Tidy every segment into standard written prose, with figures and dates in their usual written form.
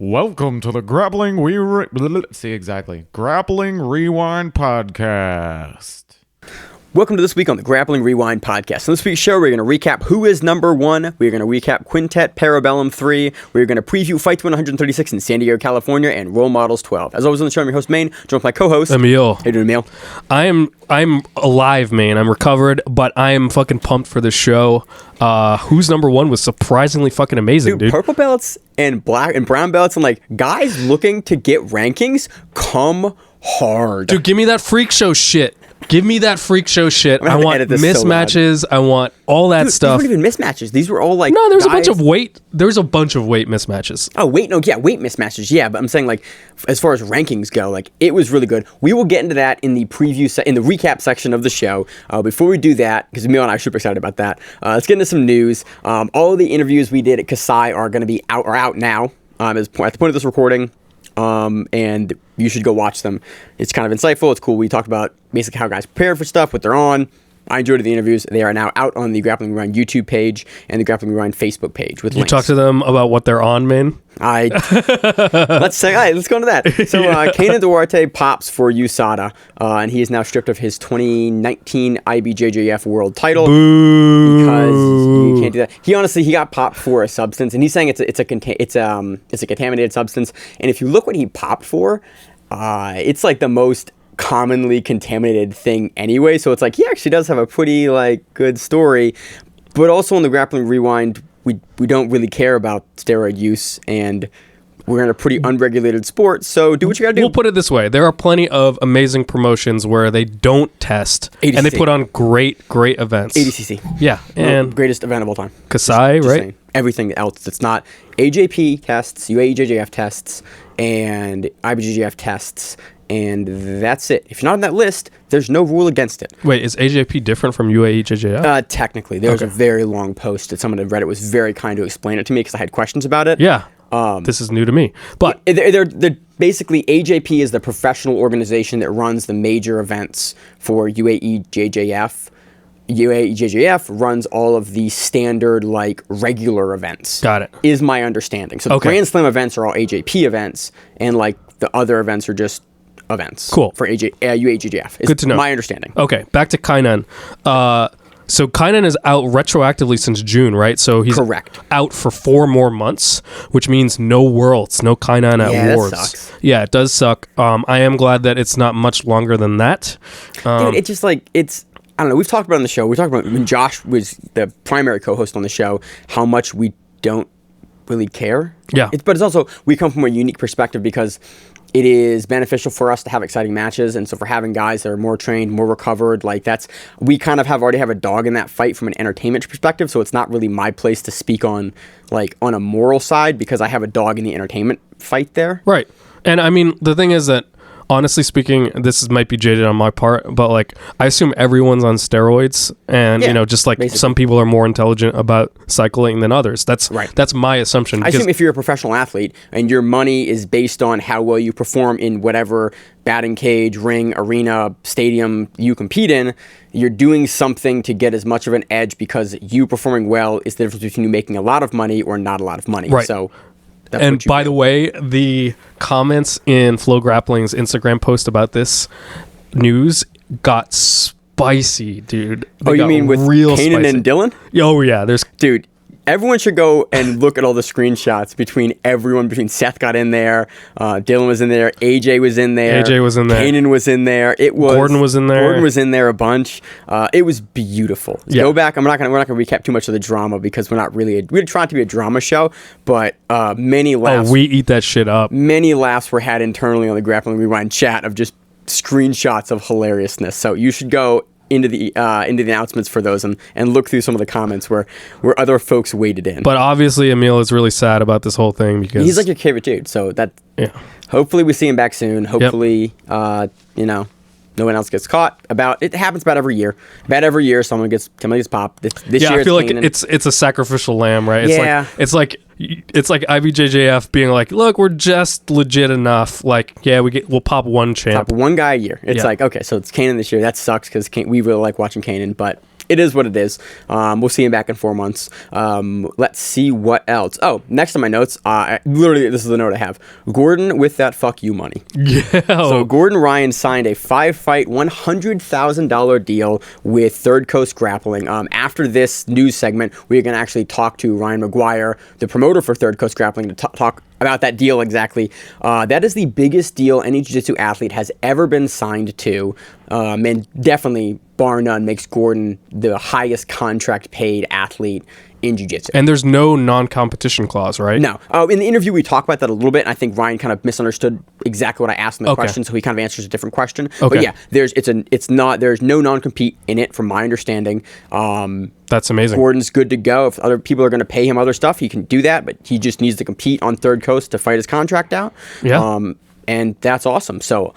Welcome to the Grappling Rewind Podcast. Welcome to this week on the Grappling Rewind Podcast. On this week's show, we're going to recap who is number one. We're going to recap Quintet, Bellum 3. We're going to preview Fight 136 in San Diego, California, and Role Models 12. As always on the show, I'm your host, Maine, joined by my co-host, Emil. How you doing, Emil? I'm alive, man. I'm recovered, but I am fucking pumped for the show. Who's number one was surprisingly fucking amazing, dude. Purple belts and black and brown belts and like guys looking to get rankings come hard. Dude, give me that freak show shit. Give me that freak show shit. I want mismatches. I want all that stuff. These weren't even mismatches. These were all like there's a bunch of weight. There's a bunch of weight mismatches. Oh, weight mismatches. Yeah, but I'm saying like as far as rankings go, like it was really good. We will get into that in the in the recap section of the show. Before we do that, because Emil and I are super excited about that, let's get into some news. All of the interviews we did at Kasai are going to be out now. At the point of this recording. And you should go watch them. It's kind of insightful. It's cool. We talked about basically how guys prepare for stuff, what they're on. I enjoyed the interviews. They are now out on the Grappling Rewind YouTube page and the Grappling Rewind Facebook page with links. You talk to them about what they're on, man? Let's go into that. So Kaynan Duarte pops for USADA, and he is now stripped of his 2019 IBJJF World Title. Boo. Because you can't do that. He got popped for a substance, and he's saying it's a contaminated substance. And if you look what he popped for, it's like the most commonly contaminated thing anyway. So it's like he actually does have a pretty like good story, but also on the Grappling Rewind, we don't really care about steroid use, and we're in a pretty unregulated sport, so do what you gotta do. We'll put it this way. There are plenty of amazing promotions where they don't test, ADCC. and they put on great events. ADCC. Yeah. And greatest event of all time. Kasai, just right? Saying. Everything else that's not AJP tests, UAEJJF tests, and IBJJF tests, and that's it. If you're not on that list, there's no rule against it. Wait, is AJP different from UAEJJF? Technically. There was a very long post that someone had read. It was very kind to explain it to me because I had questions about it. Yeah. This is new to me. But they're basically, AJP is the professional organization that runs the major events for UAEJJF. UAEJJF runs all of the standard, like, regular events. Got it. Is my understanding. So the Grand Slam events are all AJP events, and, like, the other events are just events. Cool. For UAEJJF. Good to know. My understanding. Okay, back to Kaynan. So Kaynan is out retroactively since June, right? So he's correct. Out for 4 more months, which means no Worlds, no Kaynan at Worlds. That sucks. Yeah, it does suck. I am glad that it's not much longer than that. Dude, it's just like, I don't know, we've talked about on the show, we talked about when Josh was the primary co-host on the show, how much we don't really care. Yeah. But it's also, we come from a unique perspective because it is beneficial for us to have exciting matches, and so for having guys that are more trained, more recovered, like we kind of already have a dog in that fight from an entertainment perspective, so it's not really my place to speak on, like, on a moral side because I have a dog in the entertainment fight there. Right. And I mean, the thing is that, honestly speaking, might be jaded on my part, but like I assume everyone's on steroids, and just like basically. Some people are more intelligent about cycling than others. That's right. That's my assumption. I assume if you're a professional athlete and your money is based on how well you perform in whatever batting cage, ring, arena, stadium you compete in, you're doing something to get as much of an edge because you performing well is the difference between you making a lot of money or not a lot of money. Right. So. And by the way, the comments in Flow Grappling's Instagram post about this news got spicy, dude. You mean with Kaynan and Dylan? Oh, yeah. Dude, everyone should go and look at all the screenshots between Seth got in there, Dylan was in there, AJ was in there. Kaynan was in there. Gordon was in there. Gordon was in there a bunch. It was beautiful. Go back. We're not gonna recap too much of the drama because we're trying to be a drama show, but many laughs. Oh, we eat that shit up. Many laughs were had internally on the Grappling Rewind chat of just screenshots of hilariousness. So you should go into the announcements for those and look through some of the comments where other folks waded in. But obviously Emil is really sad about this whole thing because he's like your favorite dude. So hopefully we see him back soon. Hopefully, no one else gets caught. It happens about every year. About every year, someone gets popped. This year, I feel like it's a sacrificial lamb, right? It's like IBJJF being like, look, we're just legit enough. Like, we'll pop one champ. Pop one guy a year. It's like, okay, so it's Kaynan this year. That sucks because we really like watching Kaynan, but it is what it is. We'll see him back in 4 months. Let's see what else. Oh, next on my notes, literally, this is the note I have. Gordon with that fuck you money. Yeah. So Gordon Ryan signed a 5-fight, $100,000 deal with Third Coast Grappling. After this news segment, we're going to actually talk to Ryan McGuire, the promoter for Third Coast Grappling, to talk about that deal exactly. That is the biggest deal any jiu-jitsu athlete has ever been signed to, and definitely, bar none, makes Gordon the highest contract paid athlete in jiu-jitsu. And there's no non-competition clause, right? No. In the interview, we talked about that a little bit. I think Ryan kind of misunderstood exactly what I asked in the question, so he kind of answers a different question. Okay. But yeah, there's no non-compete in it, from my understanding. That's amazing. Gordon's good to go. If other people are going to pay him other stuff, he can do that, but he just needs to compete on Third Coast to fight his contract out. Yeah. And that's awesome. So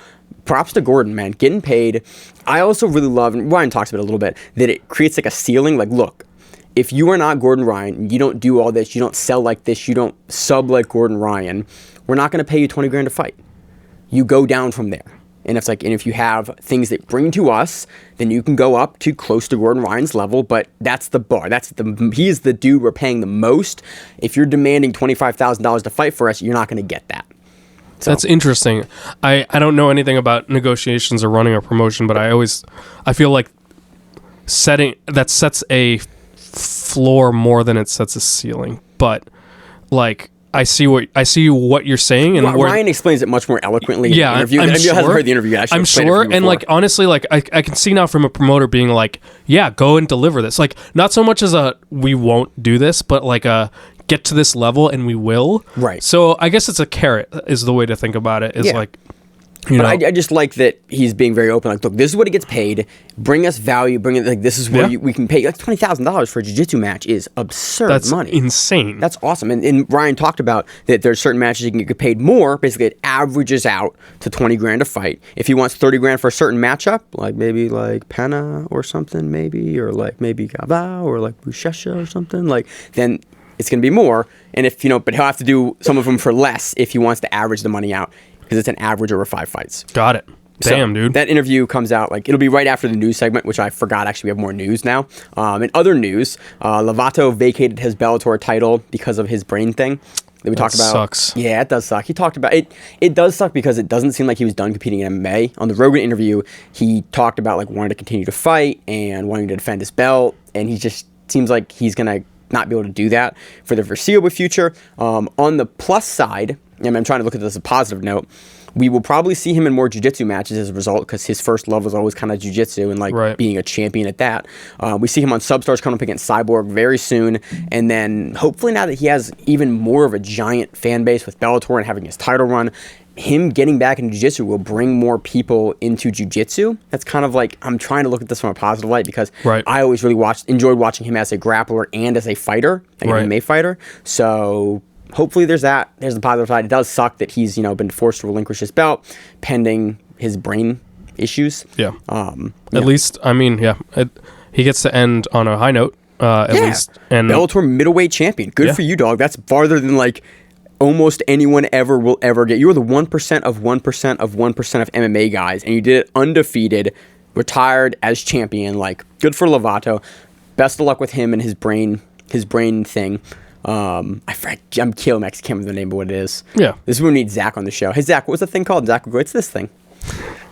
props to Gordon, man, getting paid. I also really love, and Ryan talks about it a little bit, that it creates like a ceiling. Like, look, if you are not Gordon Ryan, you don't do all this, you don't sell like this, you don't sub like Gordon Ryan, we're not going to pay you $20,000 to fight. You go down from there. And it's like, and if you have things that bring to us, then you can go up to close to Gordon Ryan's level. But that's the bar. He is the dude we're paying the most. If you're demanding $25,000 to fight for us, you're not going to get that. So. That's interesting. I don't know anything about negotiations or running a promotion, but I feel like that sets a floor more than it sets a ceiling. But like, I see what you're saying, and Ryan explains it much more eloquently. Yeah, in the interview. I'm sure. Hasn't heard the interview. I'm sure, and like honestly, like I can see now from a promoter being like, yeah, go and deliver this. Like, not so much as we won't do this, but like get to this level and we will. Right. So I guess it's a carrot is the way to think about it. Is like. I just like that he's being very open. Like, look, this is what it gets paid. Bring us value. Bring it. Like, this is where we can pay. Like, $20,000 for a jiu-jitsu match is absurd money. That's insane. That's awesome. And Ryan talked about that there's certain matches you can get paid more. Basically, it averages out to $20,000 a fight. If he wants $30,000 for a certain matchup, like maybe like Penna or something, maybe, or like maybe Gava or like Bushesha or something, like then it's going to be more. And if but he'll have to do some of them for less if he wants to average the money out. Because it's an average over 5 fights. Got it. Damn, dude. That interview comes out, like, it'll be right after the news segment, which I forgot. Actually, we have more news now. In other news, Lovato vacated his Bellator title because of his brain thing that we talked about. Sucks. Yeah, it does suck. He talked about it. It does suck because it doesn't seem like he was done competing in MMA. On the Rogan interview, he talked about like wanting to continue to fight and wanting to defend his belt, and he just seems like he's gonna not be able to do that for the foreseeable future. On the plus side, and I'm trying to look at this as a positive note, we will probably see him in more jiu-jitsu matches as a result, because his first love was always kind of jiu-jitsu and like being a champion at that. We see him on Substars coming up against Cyborg very soon, and then hopefully now that he has even more of a giant fan base with Bellator and having his title run, him getting back into jiu-jitsu will bring more people into jiu-jitsu. That's kind of like, I'm trying to look at this from a positive light, because I always really enjoyed watching him as a grappler and as a fighter, like an MMA fighter. So hopefully there's the positive side. It does suck that he's been forced to relinquish his belt pending his brain issues. Yeah. At least, I mean, he gets to end on a high note. At least, and Bellator middleweight champion. Good for you, dog. That's farther than like almost anyone will ever get. You were the 1% of 1% of 1% of MMA guys, and you did it undefeated, retired as champion. Like, good for Lovato. Best of luck with him and his brain thing. I'm killing. I can't remember the name of what it is. Yeah. This is when we need Zach on the show. Hey, Zach, what was the thing called? Zach will go, it's this thing.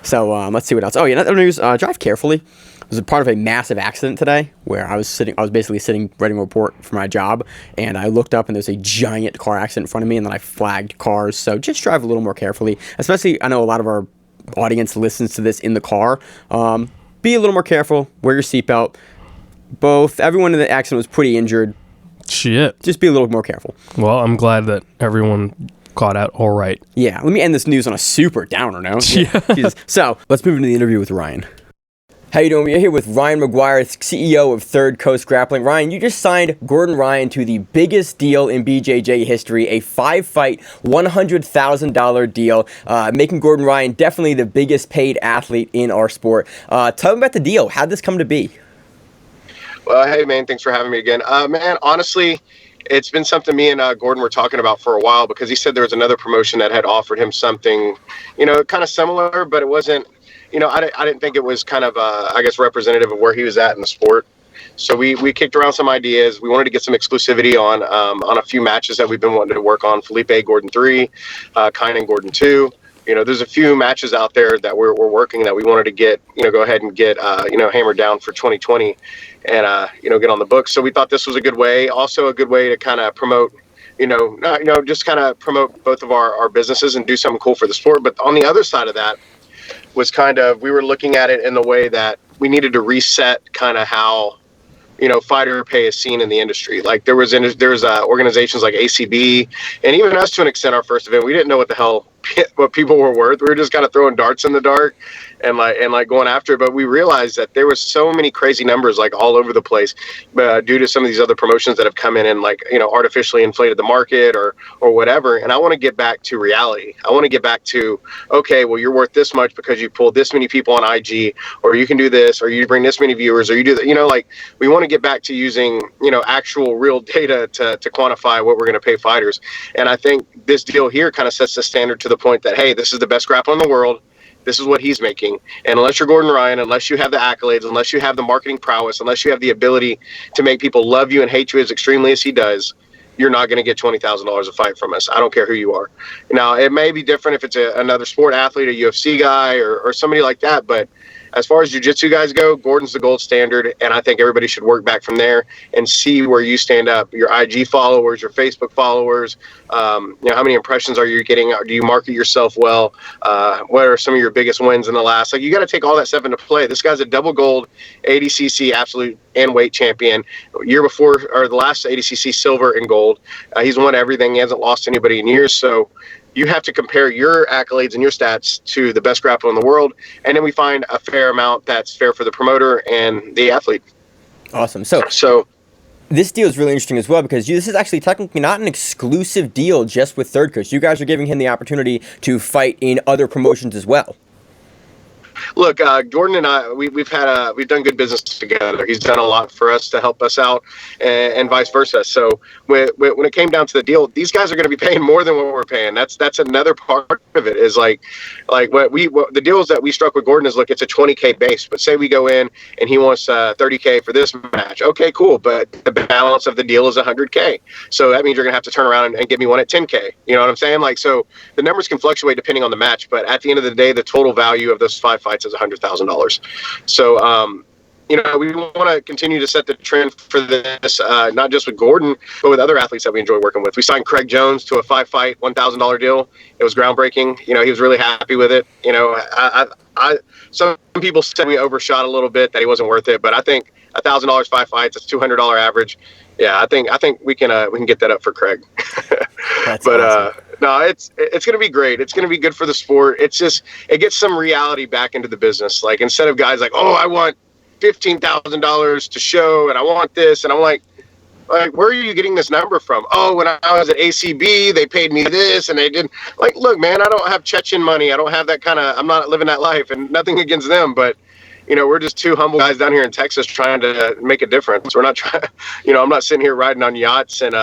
So let's see what else. Oh, yeah, another news. Drive carefully. I was a part of a massive accident today where I was basically sitting writing a report for my job, and I looked up and there's a giant car accident in front of me, and then I flagged cars. So just drive a little more carefully. Especially, I know a lot of our audience listens to this in the car. Be a little more careful. Wear your seatbelt. Everyone in the accident was pretty injured. Shit. Just be a little more careful. Well, I'm glad that everyone got out all right. Yeah. Let me end this news on a super downer note. Yeah. So let's move into the interview with Ryan. How you doing? We're here with Ryan McGuire, CEO of Third Coast Grappling. Ryan, you just signed Gordon Ryan to the biggest deal in BJJ history, a 5-fight, $100,000 deal, making Gordon Ryan definitely the biggest paid athlete in our sport. Tell me about the deal. How'd this come to be? Well, hey, man, thanks for having me again. Man, honestly, it's been something me and Gordon were talking about for a while, because he said there was another promotion that had offered him something, kind of similar, but it wasn't, I didn't think it was kind of, I guess, representative of where he was at in the sport. So we kicked around some ideas. We wanted to get some exclusivity on a few matches that we've been wanting to work on. Felipe Gordon 3, Kaynan Gordon 2. There's a few matches out there that we're working that we wanted to get, go ahead and get, hammered down for 2020 and, get on the books. So we thought this was a good way, also a good way to kind of promote, just kind of promote both of our businesses and do something cool for the sport. But on the other side of that was we were looking at it in the way that we needed to reset kind of how, fighter pay is seen in the industry. Like there's organizations like ACB and even us to an extent, our first event, we didn't know what people were worth. We were just kind of throwing darts in the dark and going after it. But we realized that there was so many crazy numbers like all over the place due to some of these other promotions that have come in and artificially inflated the market or whatever. And I want to get back to reality. I want to get back to, okay, well, you're worth this much because you pulled this many people on IG, or you can do this, or you bring this many viewers, or you do that. We want to get back to using, actual real data to quantify what we're going to pay fighters. And I think this deal here kind of sets the standard to the point that, hey, this is the best grappler in the world. This is what he's making. And unless you're Gordon Ryan, unless you have the accolades, unless you have the marketing prowess, unless you have the ability to make people love you and hate you as extremely as he does, you're not going to get $20,000 a fight from us. I don't care who you are. Now, it may be different if it's another sport athlete, a UFC guy, or somebody like that. But as far as jiu-jitsu guys go, Gordon's the gold standard, and I think everybody should work back from there and see where you stand up. Your IG followers, your Facebook followers, how many impressions are you getting? Do you market yourself well? What are some of your biggest wins in the last? You got to take all that stuff into play. This guy's a double gold ADCC absolute and weight champion. Year before, or the last ADCC silver and gold. He's won everything. He hasn't lost anybody in years, so you have to compare your accolades and your stats to the best grappler in the world, and then we find a fair amount that's fair for the promoter and the athlete. Awesome. So this deal is really interesting as well because this is actually technically not an exclusive deal just with Third Coast. You guys are giving him the opportunity to fight in other promotions as well. Look, Jordan and I, we've done good business together. He's done a lot for us to help us out, and vice versa. So when it came down to the deal, these guys are going to be paying more than what we're paying. That's another part of it. Is like the deals that we struck with Gordon is, look, it's a $20K base, but say we go in and he wants $30K for this match. Okay, cool, but the balance of the deal is $100K. So that means you're going to have to turn around and give me one at $10K. You know what I'm saying? So the numbers can fluctuate depending on the match, but at the end of the day, the total value of those 5 fights is $100,000. So, we want to continue to set the trend for this, not just with Gordon, but with other athletes that we enjoy working with. We signed Craig Jones to a 5-fight, $1,000 deal. It was groundbreaking. He was really happy with it. Some people said we overshot a little bit, that he wasn't worth it, but I think $1,000 5 fights, it's $200 average. Yeah, I think we can get that up for Craig. That's but awesome. No, it's going to be great. It's going to be good for the sport. It gets some reality back into the business. Like, instead of guys like, oh, I want $15,000 to show and I want this, and I'm like, where are you getting this number from? Oh, when I was at ACB, they paid me this and they didn't. Look, man, I don't have Chechen money. I don't have that I'm not living that life, and nothing against them, but we're just two humble guys down here in Texas trying to make a difference. We're not trying, I'm not sitting here riding on yachts and,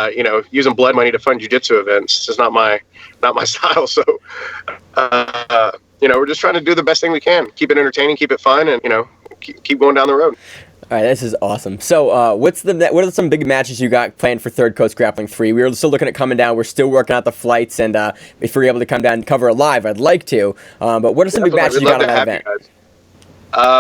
using blood money to fund jiu-jitsu events. It's just not my style. So, we're just trying to do the best thing we can. Keep it entertaining, keep it fun, and, keep going down the road. All right, this is awesome. So, what are some big matches you got planned for Third Coast Grappling 3? We're still looking at coming down. We're still working out the flights, and if we're able to come down and cover it live, I'd like to. But what are some big matches you got on that event?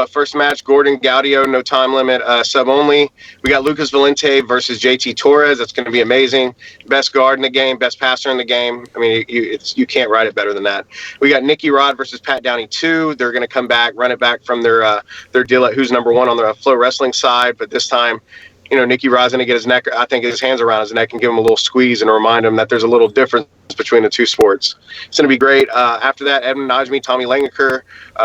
First match, Gordon Gaudio, no time limit, sub only. We got Lucas Valente versus JT Torres. That's going to be amazing. Best guard in the game, best passer in the game. I mean, you can't write it better than that. We got Nicky Rod versus Pat Downey 2. They're going to come back, run it back from their deal at who's number one on the Flow Wrestling side. But this time, Nicky Rod's going to get his hands around his neck and give him a little squeeze and remind him that there's a little difference between the two sports. It's going to be great. After that, Edmund Najmi, Tommy Langaker.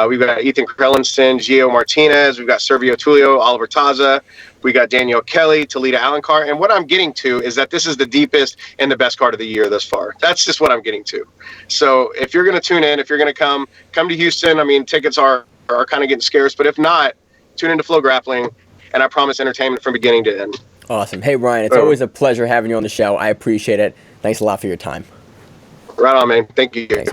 We've got Ethan Krellenson, Gio Martinez. We've got Servio Tulio, Oliver Taza. We got Danielle Kelly, Talita Alencar. And what I'm getting to is that this is the deepest and the best card of the year thus far. That's just what I'm getting to. So if you're going to tune in, if you're going to come to Houston, I mean, tickets are kind of getting scarce. But if not, tune into Flow Grappling. And I promise entertainment from beginning to end. Awesome. Hey, Ryan, it's always a pleasure having you on the show. I appreciate it. Thanks a lot for your time. Right on, man. Thank you. Thanks.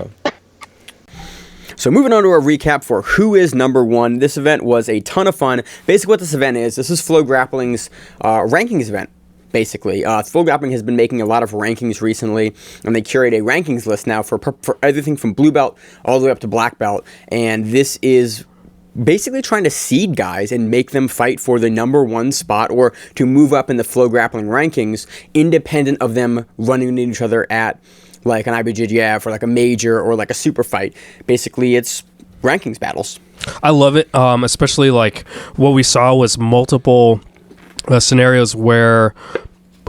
So moving on to our recap for who is number one. This event was a ton of fun. Basically what this event is, this is Flow Grappling's rankings event. Basically, Flow Grappling has been making a lot of rankings recently, and they curate a rankings list now for everything from blue belt all the way up to black belt, and this is basically trying to seed guys and make them fight for the number one spot or to move up in the Flow Grappling rankings, independent of them running into each other at like an IBJJF or like a major or like a super fight. Basically, it's rankings battles. I love it, especially like what we saw was multiple scenarios where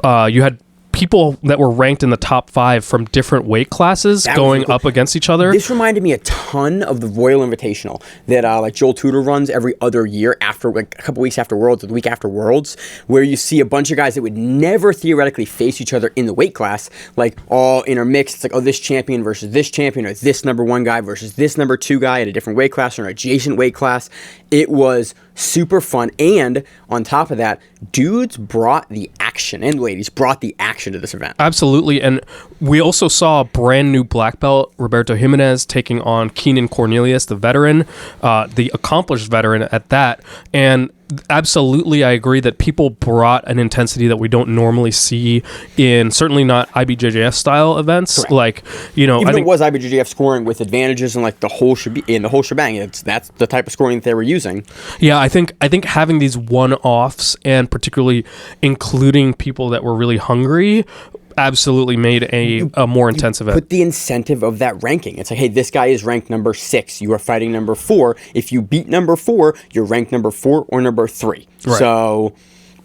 you had people that were ranked in the top 5 from different weight classes going up against each other. This reminded me a ton of the Royal Invitational that like Joel Tudor runs every other year after like a couple weeks after Worlds or the week after Worlds, where you see a bunch of guys that would never theoretically face each other in the weight class, like all intermixed. It's like, oh, this champion versus this champion, or this number 1 guy versus this number 2 guy at a different weight class or an adjacent weight class. It was super fun, and on top of that, dudes brought the action, and ladies brought the action to this event. Absolutely, and we also saw a brand new black belt, Roberto Jimenez, taking on Keenan Cornelius, the veteran, the accomplished veteran at that, and absolutely, I agree that people brought an intensity that we don't normally see in certainly not IBJJF style events. Correct. Like, you know, even though it was IBJJF scoring with advantages and like the whole shebang. That's the type of scoring that they were using. Yeah, I think having these one-offs and particularly including people that were really hungry absolutely made a more intense event. Put the incentive of that ranking. It's like, hey, this guy is ranked number 6. You are fighting number 4. If you beat number 4, you're ranked number 4 or number 3. Right. So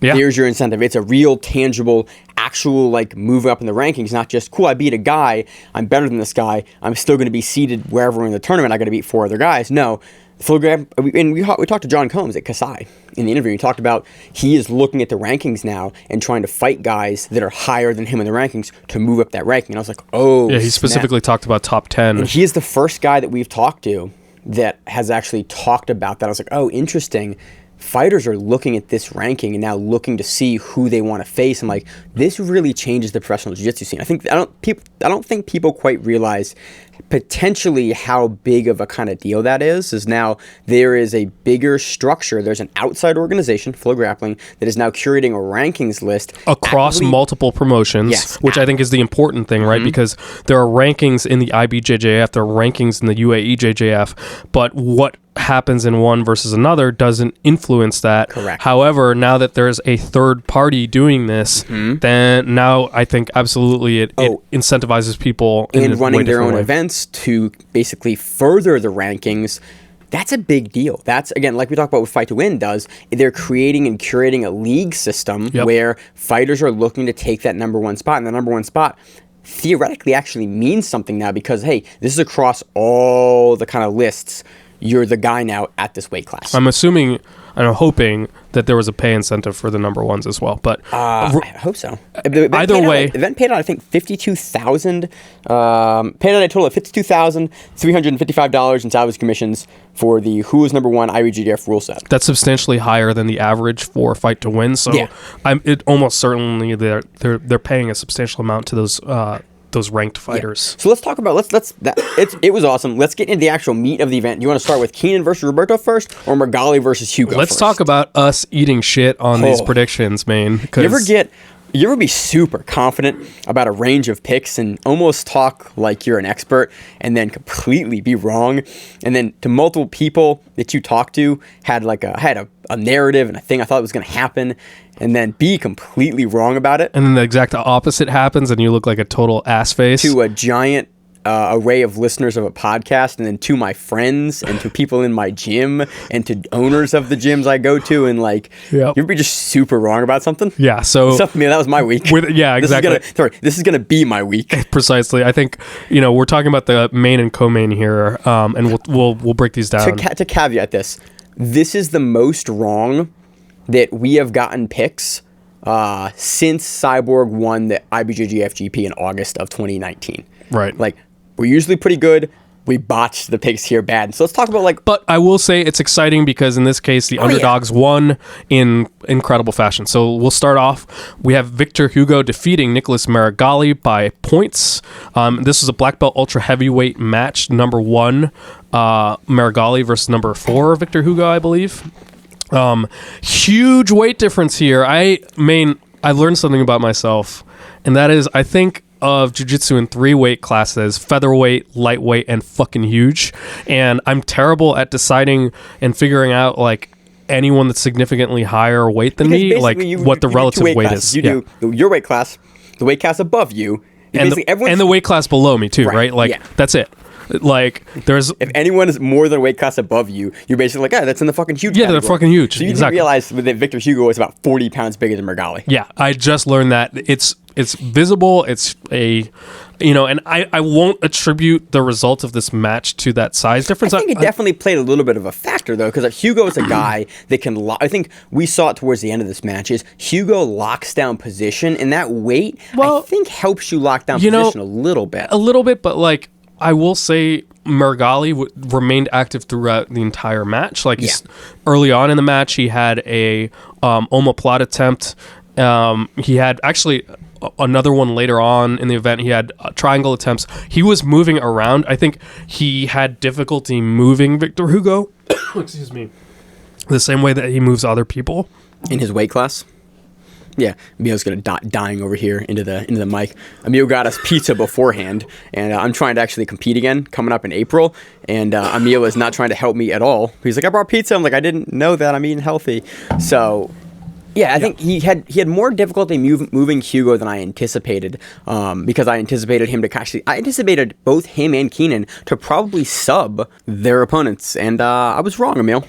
here's your incentive. It's a real, tangible, actual like move up in the rankings. Not just, cool, I beat a guy. I'm better than this guy. I'm still going to be seated wherever in the tournament. I got to beat 4 other guys. No. And we talked to John Combs at Kasai in the interview. He talked about he is looking at the rankings now and trying to fight guys that are higher than him in the rankings to move up that ranking. And I was like, oh, yeah. He specifically talked about top 10. And he is the first guy that we've talked to that has actually talked about that. I was like, oh, interesting. Fighters are looking at this ranking and now looking to see who they want to face. I'm like, this really changes the professional jiu-jitsu scene. I don't think people quite realize potentially how big of a kind of deal that is now there is a bigger structure. There's an outside organization, Flow Grappling, that is now curating a rankings list across multiple promotions, which I think is the important thing, right? Because there are rankings in the IBJJF, there are rankings in the UAEJJF, but what happens in one versus another doesn't influence that. Correct. However, now that there's a third party doing this, then now I think absolutely it incentivizes people and running their own events to basically further the rankings. That's a big deal. That's, again, like we talked about what Fight to Win does, they're creating and curating a league system where fighters are looking to take that number 1 spot, and the number 1 spot theoretically actually means something now because, hey, this is across all the kind of lists. You're the guy now at this weight class. I'm assuming and I'm hoping that there was a pay incentive for the number 1s as well. But I hope so. Either way, the event paid out, I think, $52,000. Paid out a total of $52,355 in salaries commissions for the who is number 1 IBJJF rule set. That's substantially higher than the average for Fight to Win. So it almost certainly they're paying a substantial amount to those ranked fighters. So let's talk about it was awesome. Let's get into the actual meat of the event. Do you want to start with Keenan versus Roberto first, or Magali versus Hugo? Let's talk about us eating shit on these predictions, Maine. You ever be super confident about a range of picks and almost talk like you're an expert, and then completely be wrong, and then to multiple people that you talk to had a narrative and a thing I thought was going to happen, and then be completely wrong about it. And then the exact opposite happens and you look like a total ass face. To a giant array of listeners of a podcast, and then to my friends and to people in my gym and to owners of the gyms I go to, and you'd be just super wrong about something. Yeah, so that was my week. Exactly. This is gonna be my week. Precisely. I think we're talking about the main and co-main here, and we'll break these down. To caveat this is the most wrong that we have gotten picks since Cyborg won the IBJJF GP in August of 2019. Right. We're usually pretty good. we botched the picks here bad. So let's talk about like. But I will say it's exciting because in this case the underdogs won in incredible fashion. So we'll start off. We have Victor Hugo defeating Nicholas Marigali by points. This was a black belt ultra heavyweight match. Number 1, Marigali versus number 4, Victor Hugo, I believe. Huge weight difference here. I learned something about myself, and that is I think of jiu-jitsu in 3 weight classes: featherweight, lightweight, and fucking huge. And I'm terrible at deciding and figuring out like anyone that's significantly higher weight than me, like what the relative weight is. You do your weight class, the weight class above you, and the weight class below me too, right? Like that's it. Like there's if anyone is more than a weight class above you, you're basically like, that's in the fucking huge. Yeah, they're fucking huge. So you didn't realize that Victor Hugo is about 40 pounds bigger than Marigali. Yeah, I just learned that it's visible. It's a, and I won't attribute the result of this match to that size difference. I think it definitely played a little bit of a factor though, because Hugo is a guy that can. I think we saw it towards the end of this match. Is Hugo locks down position, and that weight I think helps you lock down position a little bit. But like I will say, Marigali remained active throughout the entire match. Like early on in the match, he had a omoplata attempt. He had actually another one later on in the event. He had triangle attempts. He was moving around. I think he had difficulty moving Victor Hugo. Excuse me. The same way that he moves other people in his weight class. Yeah, Emil's gonna dying over here into the mic. Emil got us pizza beforehand, and I'm trying to actually compete again coming up in April. And Emil is not trying to help me at all. He's like, I brought pizza. I'm like, I didn't know that. I'm eating healthy. So, yeah, I think he had more difficulty moving Hugo than I anticipated. Because I anticipated him to I anticipated both him and Kaynan to probably sub their opponents, and I was wrong, Emil.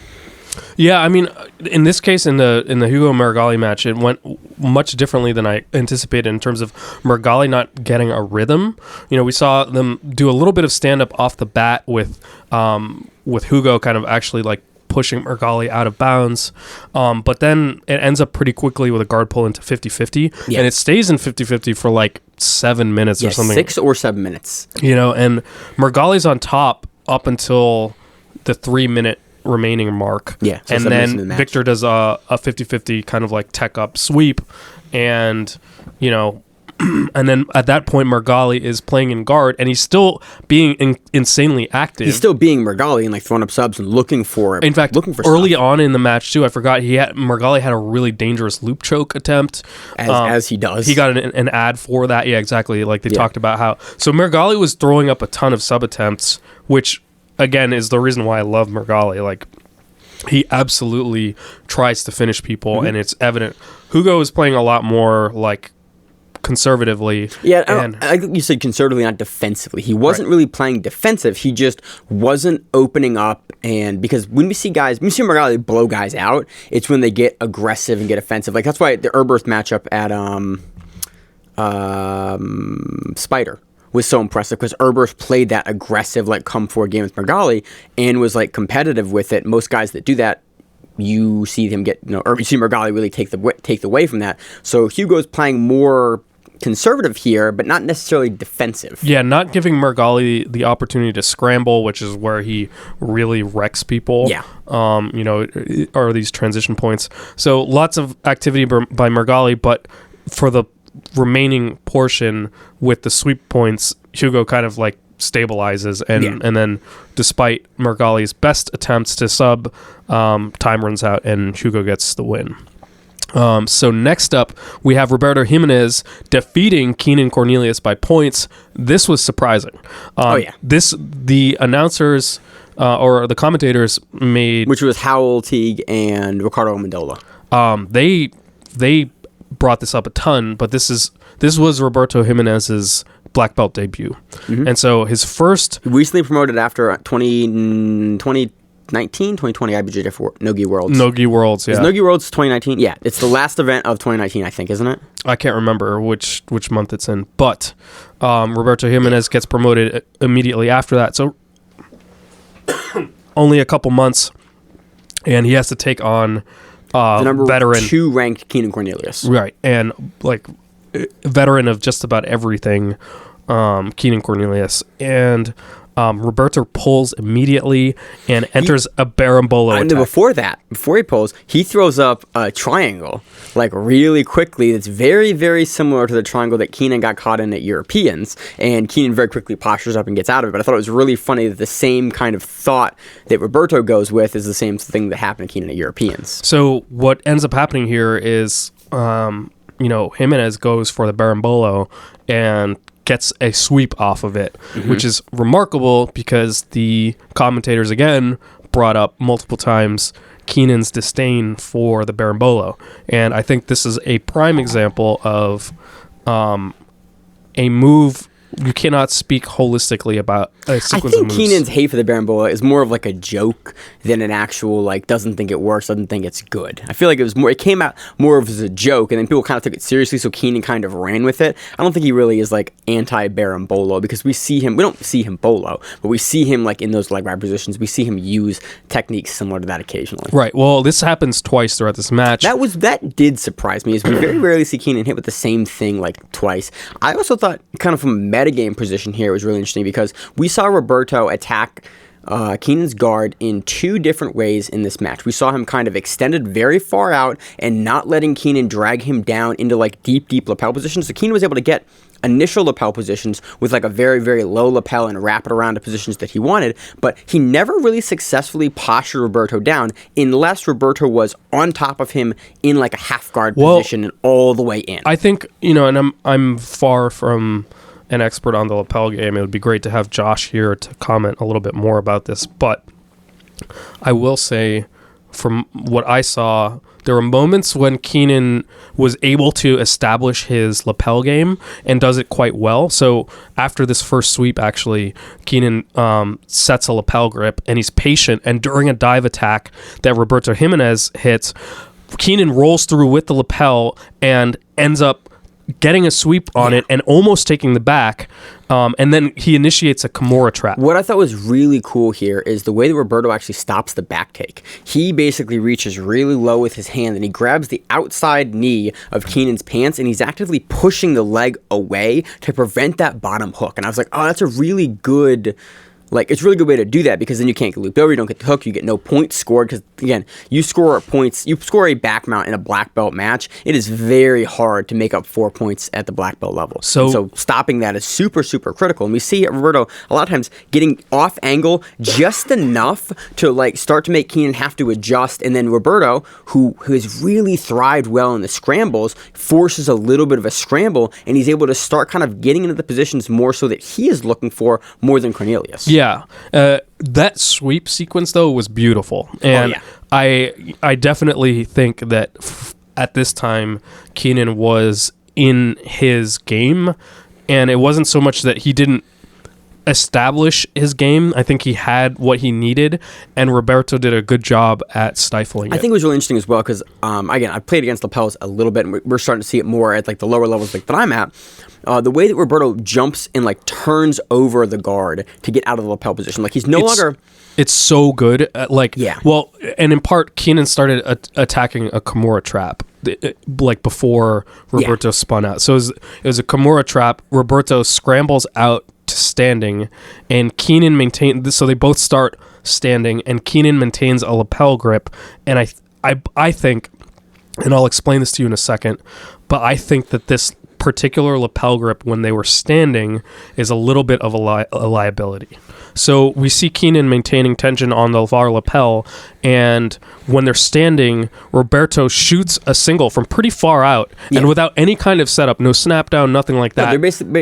Yeah, I mean, in this case, in the Hugo Marigali match, it went much differently than I anticipated in terms of Marigali not getting a rhythm. We saw them do a little bit of stand up off the bat with Hugo kind of actually like pushing Marigali out of bounds, but then it ends up pretty quickly with a guard pull into 50-50, and it stays in 50-50 for like 7 minutes or something. 6 or 7 minutes. And Margali's on top up until the 3-minute remaining mark. Yeah. So and then Victor does a 50-50 kind of like tech up sweep, and and then at that point Marigali is playing in guard, and he's still being insanely active. He's still being Marigali and like throwing up subs and looking for. In fact, early on in the match too, I forgot Marigali had a really dangerous loop choke attempt. As he does. He got an ad for that. Yeah, exactly. Like they talked about how. So Marigali was throwing up a ton of sub attempts, which again is the reason why I love Marigali. Like he absolutely tries to finish people, and it's evident. Hugo is playing a lot more like conservatively. Yeah, I think you said conservatively, not defensively. He wasn't really playing defensive. He just wasn't opening up. And because when we see Marigali blow guys out, it's when they get aggressive and get offensive. Like that's why the Herberth matchup at Spider was so impressive, because Herberth played that aggressive, like come forward game with Marigali and was like competitive with it. Most guys that do that, you see them get, or you see Marigali really take the way from that. So Hugo's playing more conservative here, but not necessarily defensive. Yeah, not giving Marigali the opportunity to scramble, which is where he really wrecks people. Yeah. Are these transition points. So lots of activity by Marigali, but for the remaining portion with the sweep points, Hugo kind of like stabilizes, and then despite Margali's best attempts to sub, time runs out and Hugo gets the win. So next up, we have Roberto Jimenez defeating Kaynan Cornelius by points. This was surprising. The announcers or the commentators made, which was Howell Teague and Ricardo Amendola. They brought this up a ton, but this was Roberto Jimenez's black belt debut, and so his first recently promoted after 2020 IBJJF Nogi Worlds. Nogi Worlds, yeah. Is Nogi Worlds 2019? Yeah, it's the last event of 2019, I think, isn't it? I can't remember which month it's in, but Roberto Jimenez gets promoted immediately after that, so only a couple months, and he has to take on the number veteran 2 ranked Kaynan Cornelius. Right, and like veteran of just about everything. Kaynan Cornelius, and Roberto pulls immediately and enters a berimbolo attack. Before he pulls, he throws up a triangle, like really quickly. That's very, very similar to the triangle that Kaynan got caught in at Europeans, and Kaynan very quickly postures up and gets out of it. But I thought it was really funny that the same kind of thought that Roberto goes with is the same thing that happened to Kaynan at Europeans. So what ends up happening here is, Jimenez goes for the berimbolo and gets a sweep off of it, which is remarkable because the commentators again brought up multiple times Kaynan's disdain for the berimbolo, and I think this is a prime example of a move. You cannot speak holistically about a sequence of moves. I think Kaynan's hate for the berimbolo is more of like a joke than an actual, like, doesn't think it works, doesn't think it's good. I feel like it came out more of as a joke, and then people kind of took it seriously, so Kaynan kind of ran with it. I don't think he really is, like, anti-berimbolo, because we don't see him bolo, but we see him, like, in those leg grab positions, we see him use techniques similar to that occasionally. Right, well, this happens twice throughout this match. That did surprise me, is we very rarely see Kaynan hit with the same thing, like, twice. I also thought, kind of from a metagame position here, was really interesting because we saw Roberto attack Kaynan's guard in two different ways in this match. We saw him kind of extended very far out and not letting Kaynan drag him down into like deep lapel positions. So Kaynan was able to get initial lapel positions with like a very, very low lapel and wrap it around to positions that he wanted, but he never really successfully postured Roberto down unless Roberto was on top of him in like a half guard position and all the way in. I think, and I'm far from an expert on the lapel game. It would be great to have Josh here to comment a little bit more about this, but I will say from what I saw, there were moments when Kaynan was able to establish his lapel game and does it quite well. So after this first sweep, actually, Kaynan sets a lapel grip and he's patient, and during a dive attack that Roberto Jimenez hits, Kaynan rolls through with the lapel and ends up getting a sweep on it and almost taking the back, and then he initiates a Kimura trap. What I thought was really cool here is the way that Roberto actually stops the back take. He basically reaches really low with his hand and he grabs the outside knee of Kaynan's pants and he's actively pushing the leg away to prevent that bottom hook. And I was like, oh, that's a really good... it's a really good way to do that, because then you can't get looped over, you don't get the hook, you get no points scored, because, again, you score a back mount in a black belt match, it is very hard to make up 4 points at the black belt level. So stopping that is super, super critical. And we see Roberto a lot of times getting off angle just enough to, start to make Kaynan have to adjust, and then Roberto, who has really thrived well in the scrambles, forces a little bit of a scramble, and he's able to start kind of getting into the positions more so that he is looking for more than Cornelius. Yeah, that sweep sequence though was beautiful, and I definitely think that at this time Kaynan was in his game, and it wasn't so much that he didn't establish his game. I think he had what he needed, and Roberto did a good job at stifling it. I think it was really interesting as well because, again, I played against lapels a little bit, and we're starting to see it more at the lower levels that I'm at. The way that Roberto jumps and turns over the guard to get out of the lapel position, he's no longer. It's so good. Well, and in part, Kaynan started attacking a Kimura trap before Roberto spun out. So it was a Kimura trap. Roberto scrambles out to standing, and Kaynan maintains. So they both start standing, and Kaynan maintains a lapel grip. And I think, and I'll explain this to you in a second, but I think that this particular lapel grip when they were standing is a little bit of a liability. So we see Kaynan maintaining tension on the var lapel, and when they're standing, Roberto shoots a single from pretty far out, and without any kind of setup, no snap down, nothing like that. No,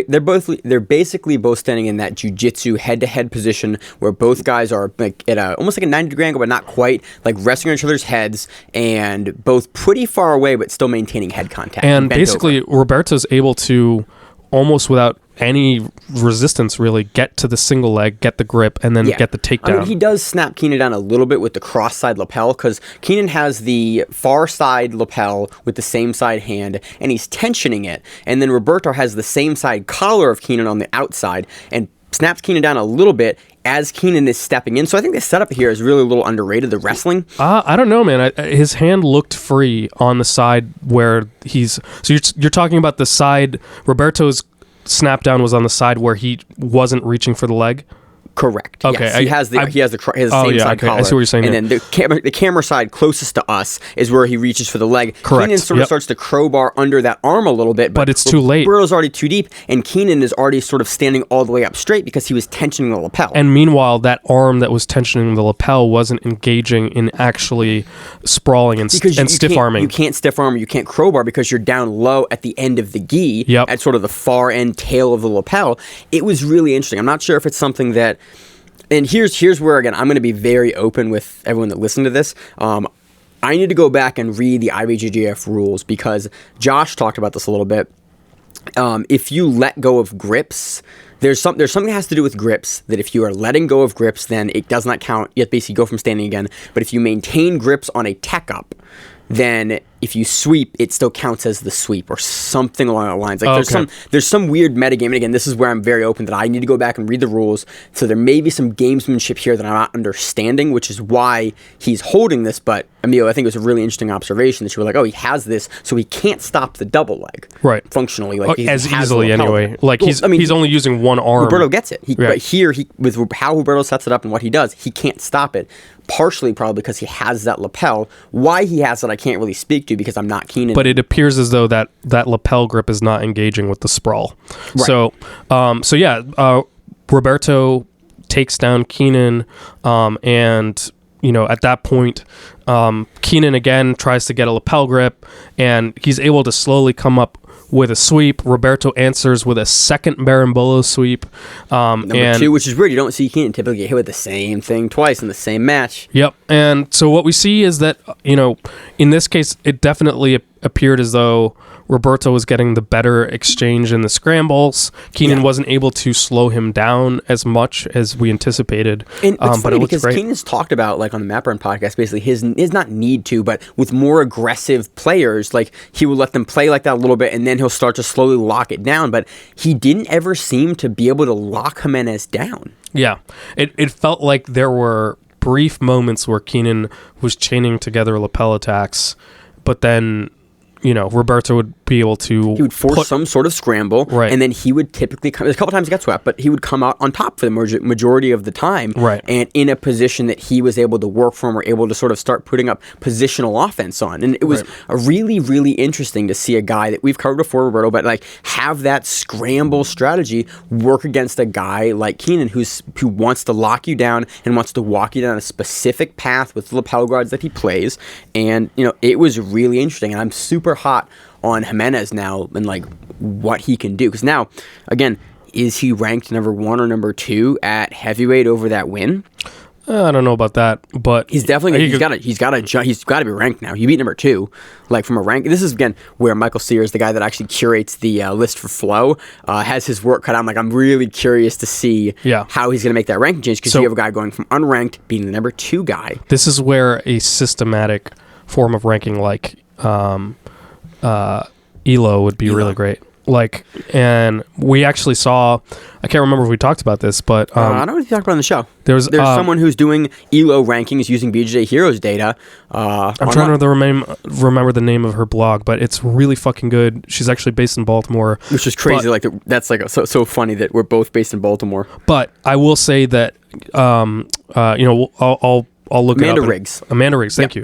they're basically both standing in that jiu-jitsu head-to-head position where both guys are at almost like a 90-degree angle, but not quite, resting on each other's heads, and both pretty far away, but still maintaining head contact. And basically, Roberto's able to, almost without any resistance really, get to the single leg, get the grip, and then get the takedown. He does snap Kaynan down a little bit with the cross side lapel, because Kaynan has the far side lapel with the same side hand, and he's tensioning it, and then Roberto has the same side collar of Kaynan on the outside, and snaps Kaynan down a little bit as Kaynan is stepping in. So I think the setup here is really a little underrated, the wrestling. I don't know, man. His hand looked free on the side where he's... So you're talking about the side... Roberto's snap down was on the side where he wasn't reaching for the leg. Correct. Okay, yes. He has the same side collar. I see what you're saying. And then the camera side closest to us is where he reaches for the leg. Correct. Kaynan sort of starts to crowbar under that arm a little bit, but it's too late. Roberto's already too deep, and Kaynan is already sort of standing all the way up straight because he was tensioning the lapel. And meanwhile, that arm that was tensioning the lapel wasn't engaging in actually sprawling and stiff arming. You can't stiff arm, you can't crowbar because you're down low at the end of the gi, at sort of the far end tail of the lapel. It was really interesting. I'm not sure if it's something that. And here's where, again, I'm going to be very open with everyone that listened to this. I need to go back and read the IBJJF rules because Josh talked about this a little bit. If you let go of grips, there's something that has to do with grips that if you are letting go of grips, then it does not count. You have to basically go from standing again. But if you maintain grips on a tech up, then if you sweep, it still counts as the sweep or something along the lines. Like there's some weird metagame. And again, this is where I'm very open that I need to go back and read the rules. So there may be some gamesmanship here that I'm not understanding, which is why he's holding this. But Emil, I think it was a really interesting observation that you were like, oh, he has this, so he can't stop the double leg. Right. Functionally. Like as easily anyway. Like he's only using one arm. Roberto gets it. But here, with how Roberto sets it up and what he does, he can't stop it. Partially probably because he has that lapel. Why he has it, I can't really speak to because I'm not keen. But it appears as though that lapel grip is not engaging with the sprawl. Right. So, Roberto takes down Kaynan, and at that point, Kaynan again tries to get a lapel grip, and he's able to slowly come up with a sweep. Roberto answers with a second berimbolo sweep. Number 2, which is weird. You don't see Kaynan typically get hit with the same thing twice in the same match. Yep. And so what we see is that, in this case, it definitely appeared as though Roberto was getting the better exchange in the scrambles. Kaynan wasn't able to slow him down as much as we anticipated. And it's funny but it because great. Kaynan's talked about, like on the Map Run podcast, basically his not need to, but with more aggressive players, like he would let them play like that a little bit, and then he'll start to slowly lock it down. But he didn't ever seem to be able to lock Jimenez down. Yeah, it felt like there were brief moments where Kaynan was chaining together lapel attacks, but then Roberto would be able to. He would force some sort of scramble, right, and then he would typically come. A couple times he got swept, but he would come out on top for the majority of the time, right, and in a position that he was able to work from or able to sort of start putting up positional offense on. And it was a really, really interesting to see a guy that we've covered before, Roberto, but like have that scramble strategy work against a guy like Kaynan who wants to lock you down and wants to walk you down a specific path with the lapel guards that he plays. And it was really interesting, and I'm super hot on Jimenez now and like what he can do, because now again, is he ranked number 1 or number 2 at heavyweight over that win? I don't know about that, but he's definitely he's got to be ranked now. He beat number 2, like from a rank. This is again where Michael Sears, the guy that actually curates the list for Flow, has his work cut out. I'm like, I'm really curious to see how he's going to make that ranking change, because you have a guy going from unranked being the number 2 guy. This is where a systematic form of ranking like ELO would be really great. Like, and we actually saw, I can't remember if we talked about this, but I don't know if you talked about it on the show. There's someone who's doing ELO rankings using BJJ Heroes data. I'm trying to remember the name of her blog, but it's really fucking good. She's actually based in Baltimore, which is crazy. That's like so funny that we're both based in Baltimore. But I will say that I'll look Amanda it up. Riggs. Amanda Riggs, thank you.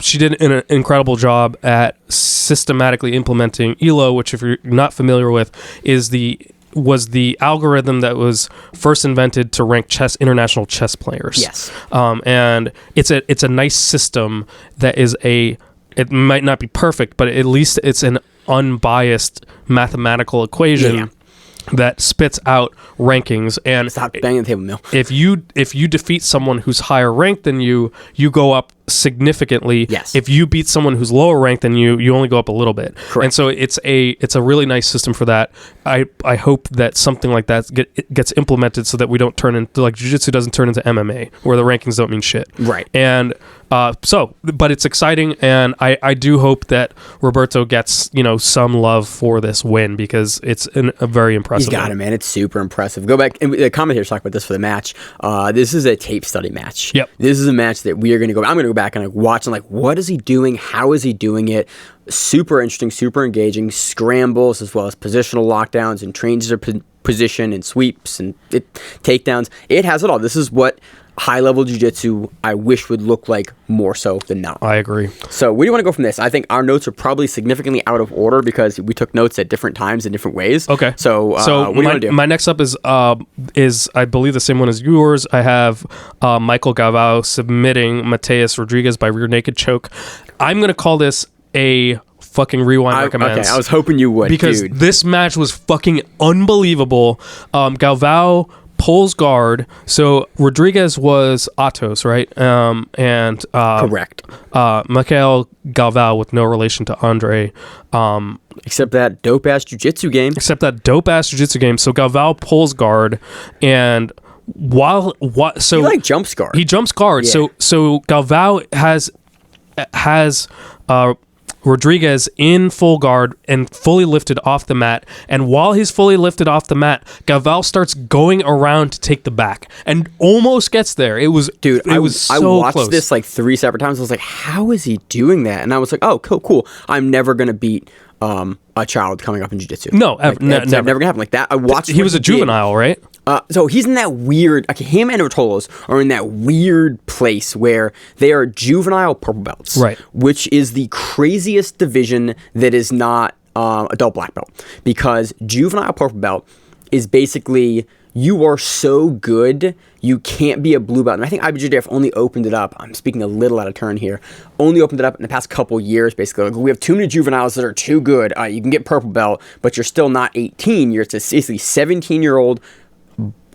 She did an incredible job at systematically implementing ELO, which, if you're not familiar with, was the algorithm that was first invented to rank international chess players. Yes. And it's a nice system that is it might not be perfect, but at least it's an unbiased mathematical equation that spits out rankings. And stop banging the table, Mil. If you defeat someone who's higher ranked than you go up significantly. Yes. If you beat someone who's lower ranked than you only go up a little bit. Correct. And so it's a really nice system for that. I hope that something like that gets implemented so that we don't turn into, like, jiu-jitsu doesn't turn into MMA where the rankings don't mean shit. Right. And but it's exciting, and I do hope that Roberto gets some love for this win, because it's a very impressive. He's got it, man. It's super impressive. Go back, and the commentators talk about this for the match. This is a tape study match. Yep. This is a match that we are going to go. I'm going to go back and watch and what is he doing? How is he doing it? super interesting, super engaging, scrambles as well as positional lockdowns and changes of position and sweeps and takedowns. It has it all. This is what high-level jiu-jitsu I wish would look like more so than now. I agree. So where do you want to go from this? I think our notes are probably significantly out of order because we took notes at different times in different ways. Okay. So what do you want to do? My next up is I believe the same one as yours. I have Michael Galvao submitting Mateus Rodriguez by rear naked choke. I'm going to call this a fucking rewind recommends. Okay, I was hoping you would, because dude. This match was fucking unbelievable. Galvao pulls guard. So Rodriguez was Atos, right? Correct. Mikhail Galvao with no relation to Andre. Except that dope-ass jiu-jitsu game. So Galvao pulls guard, and so he jumps guard. He jumps guard. Yeah. So Galvao has Rodriguez in full guard and fully lifted off the mat. And while he's fully lifted off the mat, Galvao starts going around to take the back and almost gets there. It was so I watched close. this 3 separate times. I was like, how is he doing that? And I was like, oh, cool. I'm never gonna beat a child coming up in jiu-jitsu. No, it's never gonna happen like that. I watched. He was a juvenile, right? So he's in that weird. Okay, him and Rotolo's are in that weird place where they are juvenile purple belts, right? Which is the craziest division that is not adult black belt, because juvenile purple belt is basically you are so good you can't be a blue belt. And I think IBJJF only opened it up. I'm speaking a little out of turn here. Only opened it up in the past couple years, basically. Like, we have too many juveniles that are too good. You can get purple belt, but you're still not 18. You're basically 17-year-old.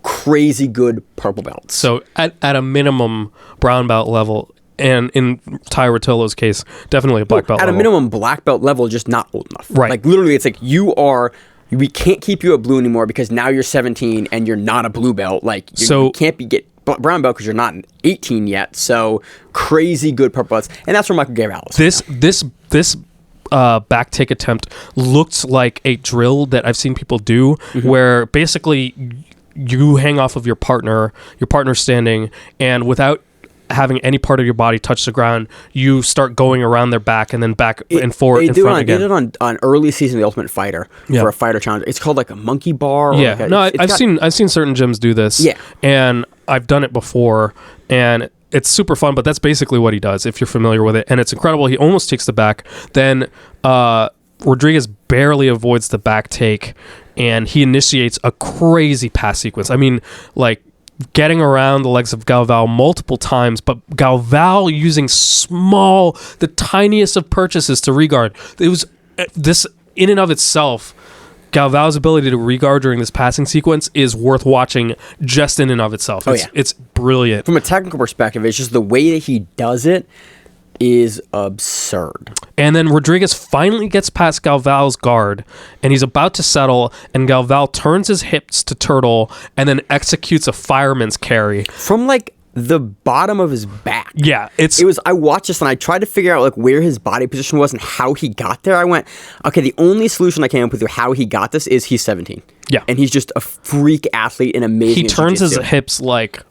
Crazy good purple belts. So at a minimum brown belt level, and in Ty Rotolo's case, definitely a black belt level. At a minimum black belt level, just not old enough. Right. Like literally, it's like we can't keep you at blue anymore because now you're 17 and you're not a blue belt. Like you can't get brown belt because you're not 18 yet. So crazy good purple belts, and that's where Michael Galvao is. This back take attempt looked like a drill that I've seen people do, where basically you hang off of your partner standing, and without having any part of your body touch the ground, you start going around their back and then back and forward and front again. They did it on early season of The Ultimate Fighter for a fighter challenge. It's called like a monkey bar. I've seen certain gyms do this. Yeah, and I've done it before, and it's super fun. But that's basically what he does if you're familiar with it, and it's incredible. He almost takes the back, then Rodriguez barely avoids the back take, and he initiates a crazy pass sequence. I mean, like getting around the legs of Galvao multiple times, but Galvao using the tiniest of purchases to regard. It was this in and of itself. Galvao's ability to regard during this passing sequence is worth watching just in and of itself. It's brilliant. From a technical perspective, it's just the way that he does it is absurd. And then Rodriguez finally gets past Galvao's guard, and he's about to settle, and Galvao turns his hips to turtle and then executes a fireman's carry from like the bottom of his back. Yeah, I watched this and I tried to figure out like where his body position was and how he got there. I went, okay, the only solution I came up with for how he got this is he's 17. Yeah. And he's just a freak athlete and amazing. He turns his hips like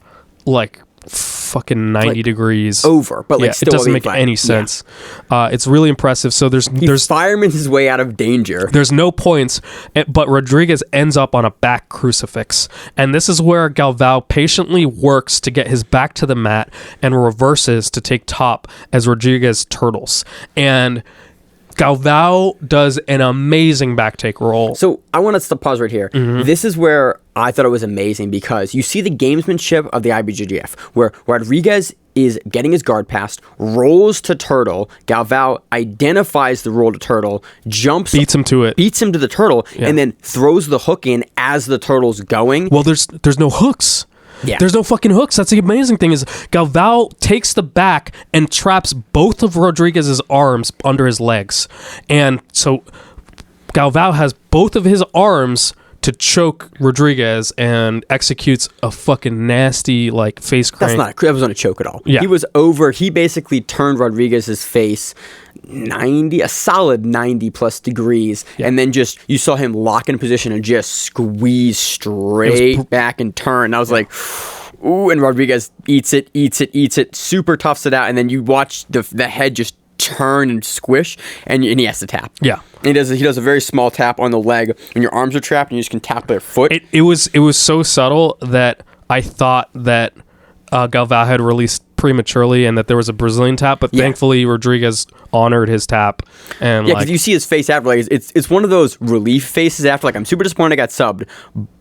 fucking 90 degrees over, but like still it doesn't make any sense. It's really impressive. So there's fireman his way out of danger. There's no points, but Rodriguez ends up on a back crucifix, and this is where Galvao patiently works to get his back to the mat and reverses to take top as Rodriguez turtles, and Galvao does an amazing back take roll. So I want to pause right here. This is where I thought it was amazing, because you see the gamesmanship of the IBJJF, where Rodriguez is getting his guard passed, rolls to turtle. Galvao identifies the roll to turtle, jumps, beats him to the turtle, and then throws the hook in as the turtle's going. Well, there's no hooks. Yeah. There's no fucking hooks. That's the amazing thing, is Galvao takes the back and traps both of Rodriguez's arms under his legs. And so Galvao has both of his arms to choke Rodriguez and executes a fucking nasty like face crank. That wasn't a choke at all. Yeah. He basically turned Rodriguez's face a solid 90 plus degrees, and then just you saw him lock in position and just squeeze straight back and turn. And I was like, ooh, and Rodriguez eats it, super toughs it out, and then you watch the head just turn and squish, and he has to tap. Yeah. And he does a very small tap on the leg, and your arms are trapped, and you just can tap their foot. It was so subtle that I thought that Galvão had released prematurely and that there was a Brazilian tap, but thankfully Rodriguez honored his tap. And because you see his face after, like it's one of those relief faces after, like, I'm super disappointed I got subbed,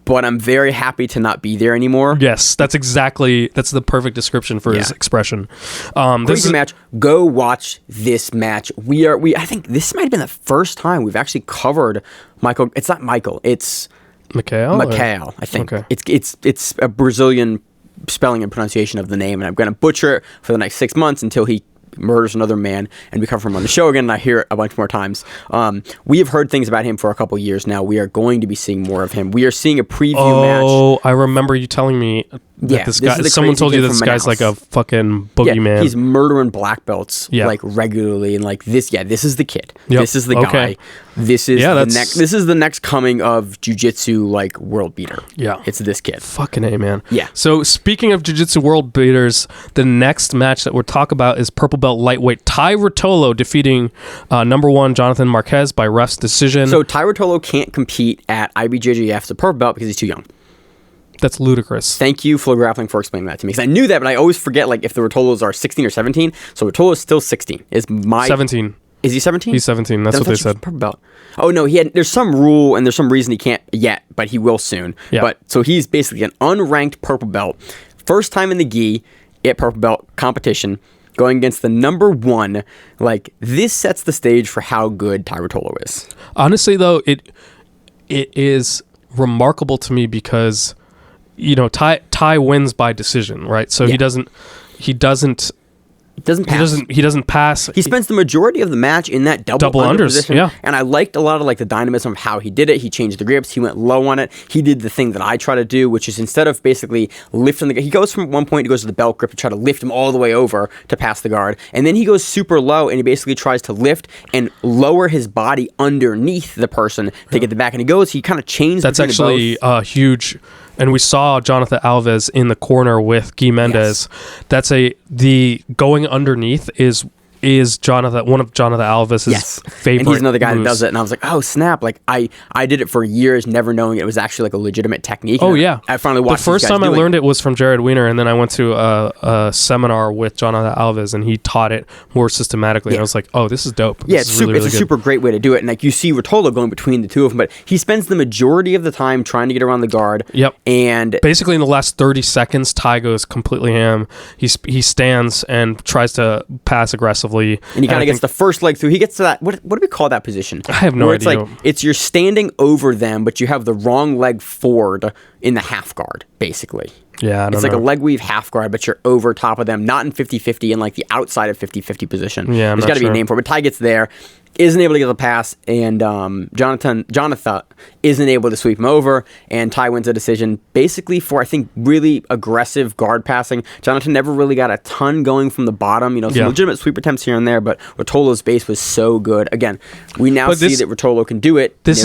but I'm very happy to not be there anymore. Yes, that's the perfect description for his expression. Crazy match. Go watch this match. I think this might have been the first time we've actually covered Michael. It's not Michael. It's Macau. I think. Okay. It's a Brazilian spelling and pronunciation of the name, and I'm going to butcher it for the next 6 months until he murders another man and we cover him on the show again, and I hear it a bunch more times. We have heard things about him for a couple years now. We are going to be seeing more of him. We are seeing a preview match. Oh, I remember you telling me that this guy, someone told you this guy's like a fucking boogeyman. He's murdering black belts like regularly, and like this is the kid. Yep. This is the guy. This is the next coming of jiu-jitsu, like, world beater. Yeah. It's this kid. Fucking A, man. Yeah. So speaking of jiu-jitsu world beaters, the next match that we'll talk about is purple belt lightweight Tai Ruotolo defeating number 1 Jonathan Marquez by ref's decision. So Tai Ruotolo can't compete at IBJJF the purple belt because he's too young. That's ludicrous. Thank you, Flow Grappling, for explaining that to me. Because I knew that, but I always forget, like, if the Ruotolos are 16 or 17. So Ruotolo is still 16. 17. Is he 17? He's 17. That's what they said. Purple belt. Oh, no, there's some rule and there's some reason he can't yet, but he will soon. Yeah. But so he's basically an unranked purple belt. First time in the gi at purple belt competition, going against the number 1. Like, this sets the stage for how good Tai Ruotolo is. Honestly, though, it is remarkable to me because, you know, Tai wins by decision, right? So he doesn't pass. He spends the majority of the match in that double under unders position. Yeah. And I liked a lot of, like, the dynamism of how he did it. He changed the grips. He went low on it. He did the thing that I try to do, which is instead of basically lifting he goes from one point, he goes to the belt grip to try to lift him all the way over to pass the guard. And then he goes super low and he basically tries to lift and lower his body underneath the person to get the back. And he kind of chains. That's actually huge. And we saw Jonathan Alves in the corner with Guy Mendes. That's the going underneath is one of Jonathan Alves' favorite. And he's another guy moves. that does it. And I was like, oh snap! Like I did it for years, never knowing it was actually like a legitimate technique. Oh yeah, I finally watched. The first time I learned it was from Jared Weiner, and then I went to a seminar with Jonathan Alves, and he taught it more systematically. And I was like, oh, this is dope. It's a super great way to do it. And like you see Ruotolo going between the two of them, but he spends the majority of the time trying to get around the guard. Yep. And basically in the last 30 seconds, Tai goes completely ham. He stands and tries to pass aggressively. And he kind of gets the first leg through. He gets to that. What do we call that position? I have no idea. It's you're standing over them, but you have the wrong leg forward in the half guard, basically. Yeah, I don't know. It's like a leg weave half guard, but you're over top of them, not in 50-50, in like the outside of 50-50 position. Yeah, there's got to be a name for it. But Tai gets there, isn't able to get the pass, and Jonathan isn't able to sweep him over, and Tai wins a decision basically for, I think, really aggressive guard passing. Jonathan never really got a ton going from the bottom, some legitimate sweep attempts here and there, but Ruotolo's base was so good. Again, we now see that Ruotolo can do it. This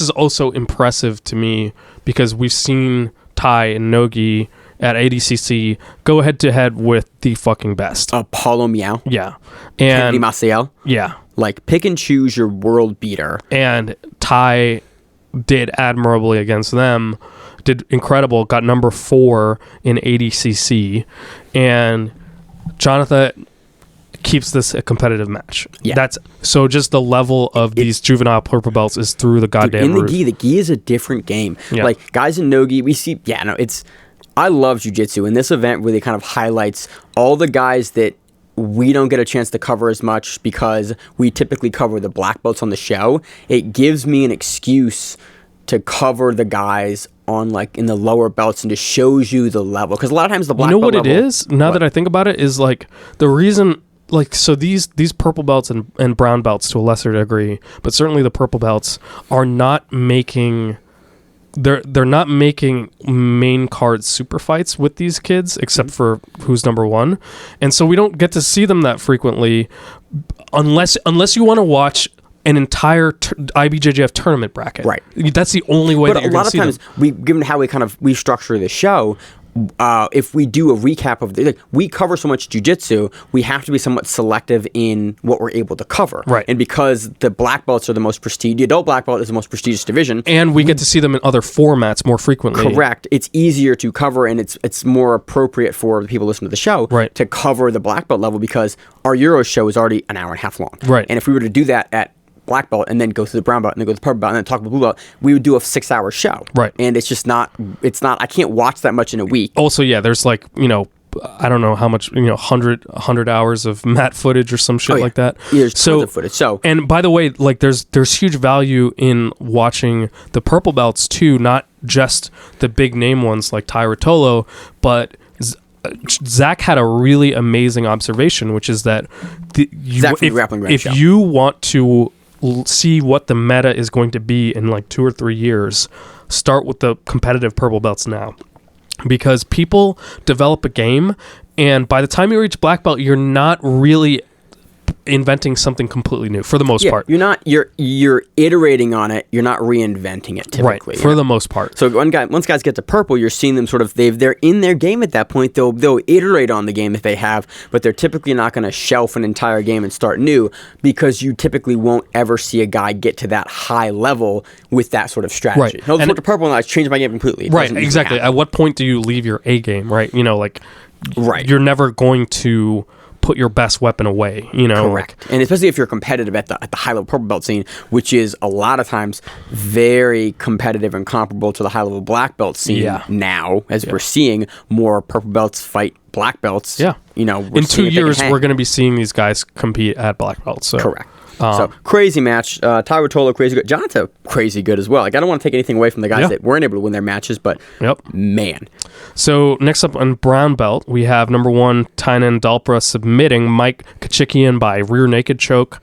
is also impressive to me because we've seen Tai and Nogi at ADCC go head-to-head with the fucking best. Paulo Miao. Yeah. And Kennedy Maciel. Yeah. Like, pick and choose your world beater. And Tai did admirably against them, did incredible, got number 4 in ADCC, and Jonathan keeps this a competitive match. Yeah. That's so just the level of these juvenile purple belts is through the goddamn roof. The gi is a different game. Yeah. Like, guys in no-gi, we see, I love jiu-jitsu, and this event really kind of highlights all the guys that we don't get a chance to cover as much because we typically cover the black belts on the show. It gives me an excuse to cover the guys on, like, in the lower belts and just shows you the level. Because a lot of times the black belt level... You know what it is? Now that I think about it, is like the reason... Like, so these purple belts and brown belts to a lesser degree, but certainly the purple belts are not making... They're not making main card super fights with these kids, except for who's number 1, and so we don't get to see them that frequently, unless you want to watch an entire IBJJF tournament bracket. Right. That's the only way. But a lot of times, given how we structure the show, if we do a recap of we cover so much jiu-jitsu, we have to be somewhat selective in what we're able to cover. Right. And because the black belts are the most prestigious, the adult black belt is the most prestigious division. And we get to see them in other formats more frequently. Correct. It's easier to cover, and it's more appropriate for the people listening to the show to cover the black belt level, because our Euro show is already an hour and a half long. Right. And if we were to do that at black belt and then go to the brown belt and then go to the purple belt and then talk about blue belt, we would do a 6-hour show. Right. And it's not, I can't watch that much in a week. Also, yeah, there's like, I don't know how much, 100 hours of mat footage or some shit like that. Yeah, there's tons of footage. So, and by the way, like there's huge value in watching the purple belts too, not just the big name ones like Ty Rotolo, but Zach had a really amazing observation, which is that if you want to see what the meta is going to be in like 2 or 3 years, start with the competitive purple belts now. Because people develop a game, and by the time you reach black belt, you're not really inventing something completely new for the most part. You're iterating on it. You're not reinventing it typically. Right, for the most part. So once guys get to purple, you're seeing them sort of they're in their game at that point. They'll iterate on the game if they have, but they're typically not going to shelf an entire game and start new, because you typically won't ever see a guy get to that high level with that sort of strategy. Right. He'll just to purple and I changed my game completely. Right, exactly. At what point do you leave your A game, right? You're never going to put your best weapon away, Correct. And especially if you're competitive at the high level purple belt scene, which is a lot of times very competitive and comparable to the high level black belt scene now, as we're seeing more purple belts fight black belts. Yeah. In 2 years, we're going to be seeing these guys compete at black belts. So. Correct. So crazy match. Ty Rotolo, crazy good. Jonathan, crazy good as well. Like, I don't want to take anything away from the guys that weren't able to win their matches, but man. So next up on brown belt, we have number 1 Kaynan Duarte submitting Mike Kachikian by rear naked choke.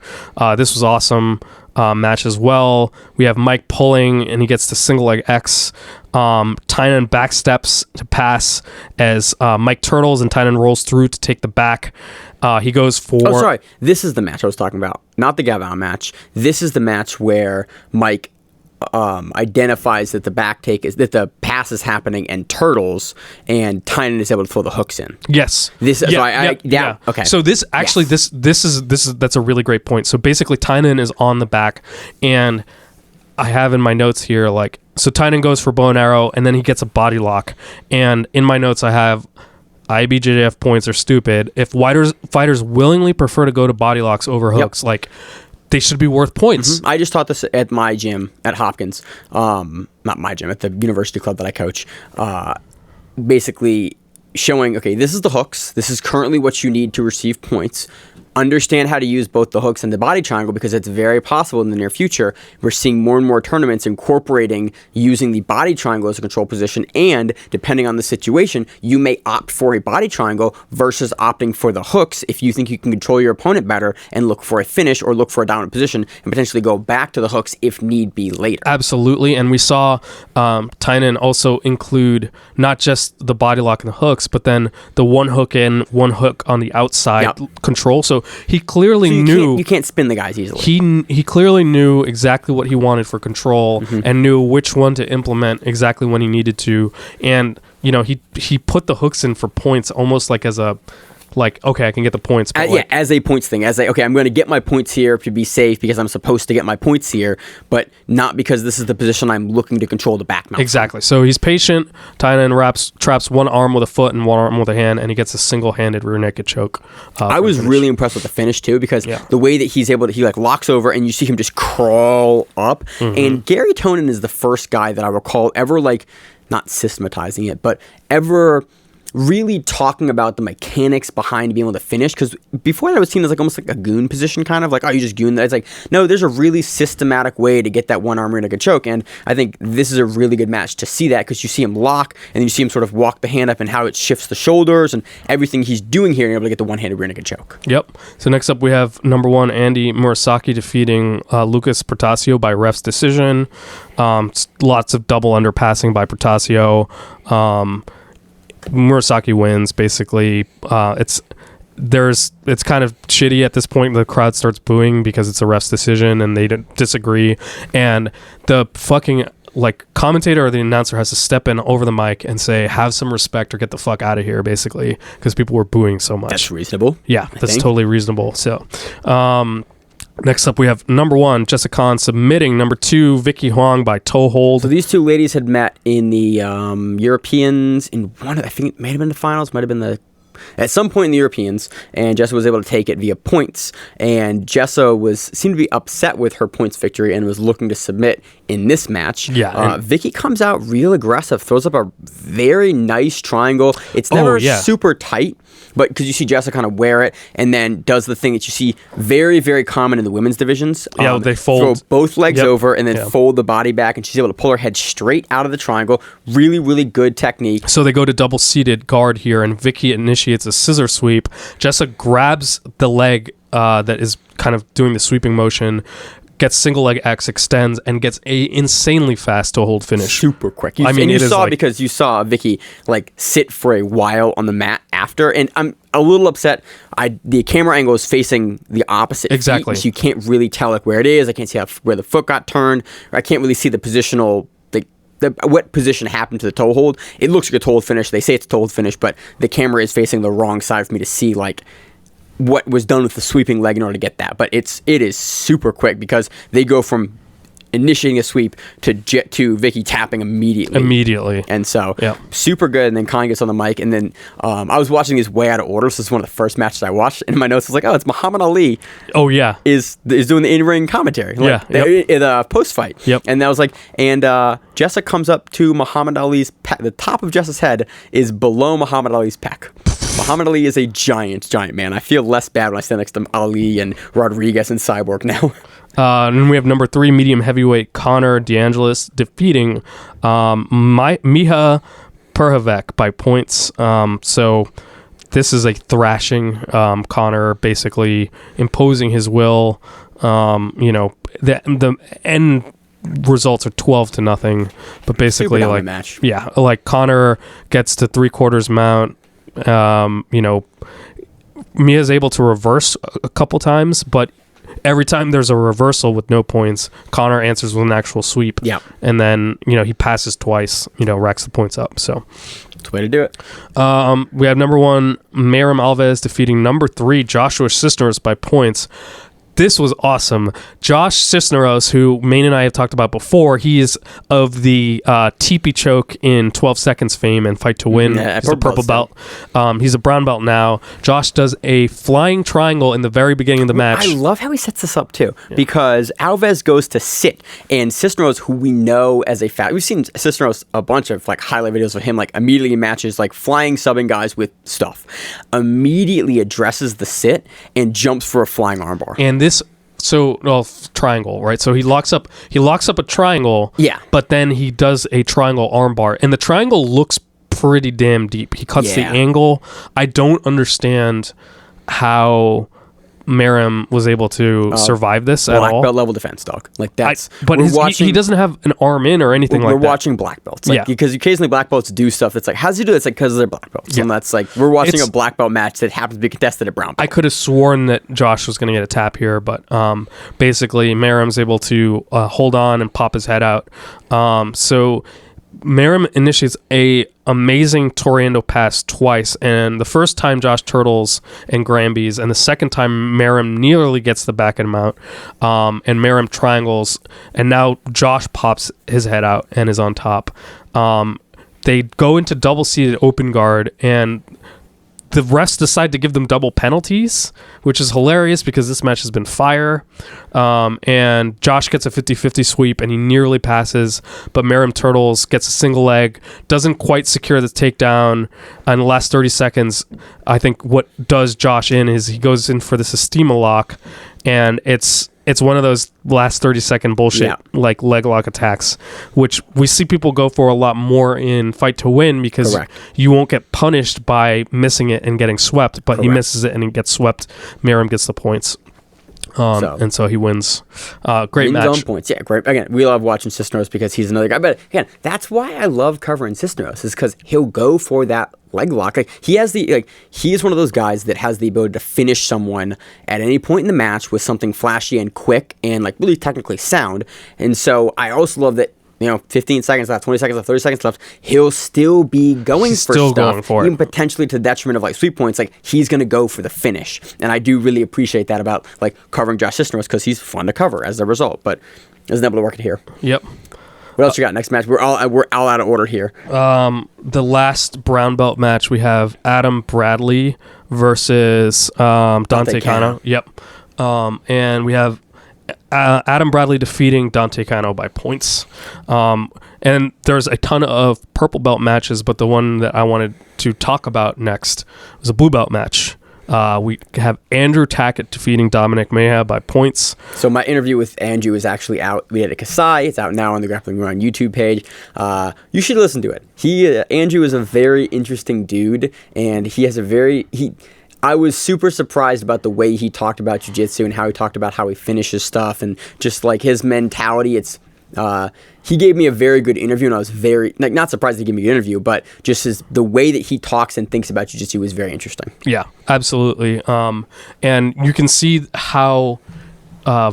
This was awesome match as well. We have Mike pulling, and he gets to single leg X. Kaynan backsteps to pass as Mike turtles, and Kaynan rolls through to take the back. He goes for... Oh, sorry. This is the match I was talking about. Not the Gavin match. This is the match where Mike identifies that the the pass is happening and turtles, and Kaynan is able to throw the hooks in. Yes. Okay. So this actually that's a really great point. So basically Kaynan is on the back, and I have in my notes here so Kaynan goes for bow and arrow, and then he gets a body lock, and in my notes I have IBJJF points are stupid. If fighters willingly prefer to go to body locks over hooks, they should be worth points. Mm-hmm. I just taught this at my gym at Hopkins. Not my gym, at the university club that I coach. Basically showing, okay, this is the hooks. This is currently what you need to receive points. Understand how to use both the hooks and the body triangle, because it's very possible in the near future we're seeing more and more tournaments incorporating using the body triangle as a control position, and depending on the situation, you may opt for a body triangle versus opting for the hooks if you think you can control your opponent better and look for a finish or look for a dominant position and potentially go back to the hooks if need be later. Absolutely, and we saw Kaynan also include not just the body lock and the hooks, but then the one hook in, one hook on the outside control. So he clearly knew you can't spin the guys easily. He clearly knew exactly what he wanted for control, and knew which one to implement exactly when he needed to. And he put the hooks in for points, almost like as a okay, I can get the points. But as a points thing, okay, I'm going to get my points here to be safe because I'm supposed to get my points here, but not because this is the position I'm looking to control the back mount. Exactly. So he's patient. Kaynan traps one arm with a foot and one arm with a hand, and he gets a single-handed rear naked choke. I was really impressed with the finish too, because the way that he's able to, he locks over and you see him just crawl up. And Gary Tonin is the first guy that I recall ever not systematizing it, but ever really talking about the mechanics behind being able to finish, because before that it was seen as almost like a goon position, kind of you just goon that. It's no, there's a really systematic way to get that one arm rear naked choke, and I think this is a really good match to see that, because you see him lock and then you see him sort of walk the hand up and how it shifts the shoulders and everything he's doing here and able to get the one-handed rear naked choke. Yep. So next up we have number 1 Andy Murasaki defeating Lucas Portasio by ref's decision. Lots of double underpassing by Portasio. Murasaki wins, basically. It's kind of shitty at this point. The crowd starts booing because it's a ref's decision and they disagree, and the fucking like commentator or the announcer has to step in over the mic and say, have some respect or get the fuck out of here, basically, because people were booing so much. That's reasonable. Yeah, that's totally reasonable. So next up we have number 1 Jessica Kahn submitting number 2 Vicky Huang by toe hold. So these two ladies had met in the Europeans in one, I think it might have been the finals, might have been at some point in the Europeans, and Jessa was able to take it via points, and Jessa seemed to be upset with her points victory and was looking to submit in this match. Yeah. Vicky comes out real aggressive, throws up a very nice triangle. It's never super tight, but because you see Jessa kind of wear it, and then does the thing that you see very, very common in the women's divisions. They fold. Throw both legs over and then fold the body back, and she's able to pull her head straight out of the triangle. Really, really good technique. So they go to double-seated guard here, and Vicky initiates a scissor sweep. Jessa grabs the leg that is kind of doing the sweeping motion, gets single leg X, extends, and gets a insanely fast toe hold finish. Super quick. Because you saw Vicky like sit for a while on the mat after, and I'm a little upset. The camera angle is facing the opposite. Exactly. Feet, so you can't really tell like where it is. I can't see where the foot got turned. Or I can't really see the positional. What position happened to the toe hold. It looks like a toe hold finish. They say it's a toe hold finish, but the camera is facing the wrong side for me to see like what was done with the sweeping leg in order to get that. But it is super quick because they go from initiating a sweep to Vicky tapping immediately. And so super good. And then Kahn gets on the mic, and then I was watching these way out of order. So this is one of the first matches I watched, and in my notes I was like, oh, it's Muhammad Ali. Oh yeah, is doing the in-ring commentary. In the post fight. Yep. And that was like, and Jessa comes up to Muhammad Ali's pec. The top of Jessa's head is below Muhammad Ali's pec. Muhammad Ali is a giant man. I feel less bad when I stand next to Ali and Rodriguez and Cyborg now. And then we have number 3 medium heavyweight Connor DeAngelis defeating Miha Perhavec by points. So this is a thrashing. Connor basically imposing his will. The end results are 12-0, but basically like match. Yeah, like Connor gets to 3/4 mount. Mia's able to reverse a couple times, but every time there's a reversal with no points, Connor answers with an actual sweep. Yeah. And then, he passes twice, racks the points up. So that's the way to do it. We have number 1, Mayram Alves defeating number 3, Joshua Cisneros by points. This was awesome. Josh Cisneros, who Maine and I have talked about before, he is of the teepee choke in 12 seconds fame and fight to win. Yeah, he's a purple belt. He's a brown belt now. Josh does a flying triangle in the very beginning of the match. I love how he sets this up too, because Alves goes to sit, and Cisneros, who we know as a we've seen Cisneros a bunch of like highlight videos of him like immediately in matches like flying subbing guys with stuff, immediately addresses the sit and jumps for a flying armbar. And this triangle, right? So he locks up a triangle. Yeah. But then he does a triangle armbar, and the triangle looks pretty damn deep. He cuts the angle. I don't understand how Mayram was able to survive this at all. Black belt level defense, dog. Like that's. But he doesn't have an arm in or anything like that. We're watching black belts, because occasionally black belts do stuff that's like, how does he do this? Like, because they're black belts, and that's like we're watching a black belt match that happens to be contested at brown belt. I could have sworn that Josh was going to get a tap here, but basically Mayram's able to hold on and pop his head out. So Mayram initiates a amazing Toriando pass twice, and the first time Josh turtles and Granby's, and the second time Mayram nearly gets the back end mount, and Mayram triangles, and now Josh pops his head out and is on top. They go into double-seated open guard, and the refs decide to give them double penalties, which is hilarious because this match has been fire. And Josh gets a 50-50 sweep, and he nearly passes, but Mayram turtles, gets a single leg, doesn't quite secure the takedown. In the last 30 seconds, I think what does Josh in is he goes in for this Estima lock, and it's one of those last 30-second bullshit like leg lock attacks, which we see people go for a lot more in fight to win because you won't get punished by missing it and getting swept, but he misses it and he gets swept. Mayram gets the points. And so he wins. Great match. Own points. Yeah, great. Again, we love watching Cisneros because he's another guy. But again, that's why I love covering Cisneros, is because he'll go for that leg lock. Like he is one of those guys that has the ability to finish someone at any point in the match with something flashy and quick and like really technically sound. And so I also love that 15 seconds left, 20 seconds left, 30 seconds left, he'll still be going for still stuff, going for even it. potentially to the detriment of like sweep points. Like he's going to go for the finish, and I do really appreciate that about like covering Josh Cisneros because he's fun to cover as a result. But isn't able to work it here. Yep. What else you got? Next match, we're all out of order here. The last brown belt match we have Adam Bradley versus Dante Cano. Yep. And we have Adam Bradley defeating Dante Cano by points. And there's a ton of purple belt matches, but the one that I wanted to talk about next was a blue belt match. We have Andrew Tackett defeating Dominic Mayha by points. So my interview with Andrew is actually out. We had a Kasai. It's out now on the Grappling Rewind YouTube page. You should listen to it. Andrew is a very interesting dude, and he has I was super surprised about the way he talked about jiu-jitsu and how he talked about how he finishes stuff and just like his mentality. He gave me a very good interview, and I was very not surprised he gave me an interview, but just the way that he talks and thinks about jiu-jitsu was very interesting. Yeah, absolutely. And you can see how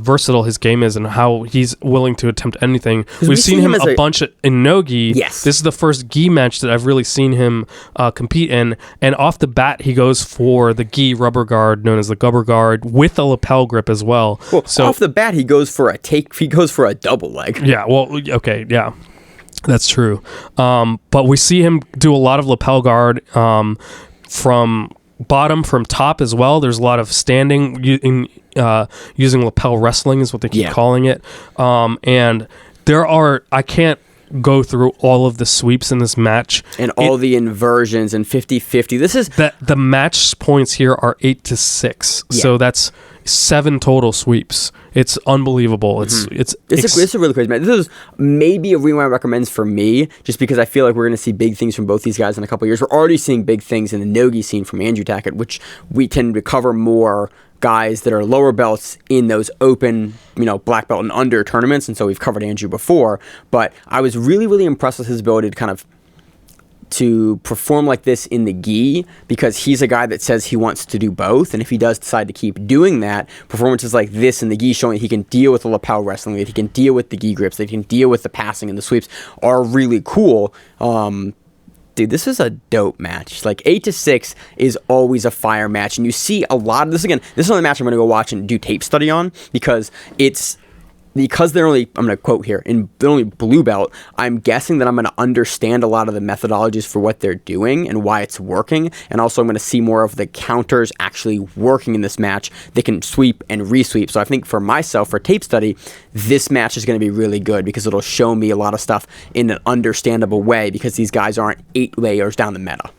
versatile his game is and how he's willing to attempt anything. We've seen him a bunch in no-gi. Yes. This is the first gi match that I've really seen him compete in, and off the bat he goes for the gi rubber guard known as the gubber guard with a lapel grip as well. So off the bat he goes for a double leg. Yeah, well, okay, yeah. That's true. But we see him do a lot of lapel guard from bottom, from top as well. There's a lot of standing using lapel wrestling is what they keep calling it. And I can't go through all of the sweeps in this match. And all the inversions and 50-50. This is... The match points here are 8-6. Yeah. So that's 7 total sweeps. It's unbelievable. It's a really crazy match. This is maybe a Rewind recommends for me, just because I feel like we're going to see big things from both these guys in a couple of years. We're already seeing big things in the no-gi scene from Andrew Tackett, which we tend to cover more guys that are lower belts in those open, black belt and under tournaments, and so we've covered Andrew before. But I was really, really impressed with his ability to perform like this in the gi, because he's a guy that says he wants to do both, and if he does decide to keep doing that, performances like this in the gi showing he can deal with the lapel wrestling, that he can deal with the gi grips, that he can deal with the passing and the sweeps are really cool. Dude, this is a dope match. Like 8-6 is always a fire match, and you see a lot of this. Again, this is another match I'm going to go watch and do tape study on, because they're only, I'm going to quote here, they're only blue belt, I'm guessing that I'm going to understand a lot of the methodologies for what they're doing and why it's working, and also I'm going to see more of the counters actually working in this match. They can sweep and re-sweep. So I think for myself, for tape study, this match is going to be really good, because it'll show me a lot of stuff in an understandable way, because these guys aren't 8 layers down the meta.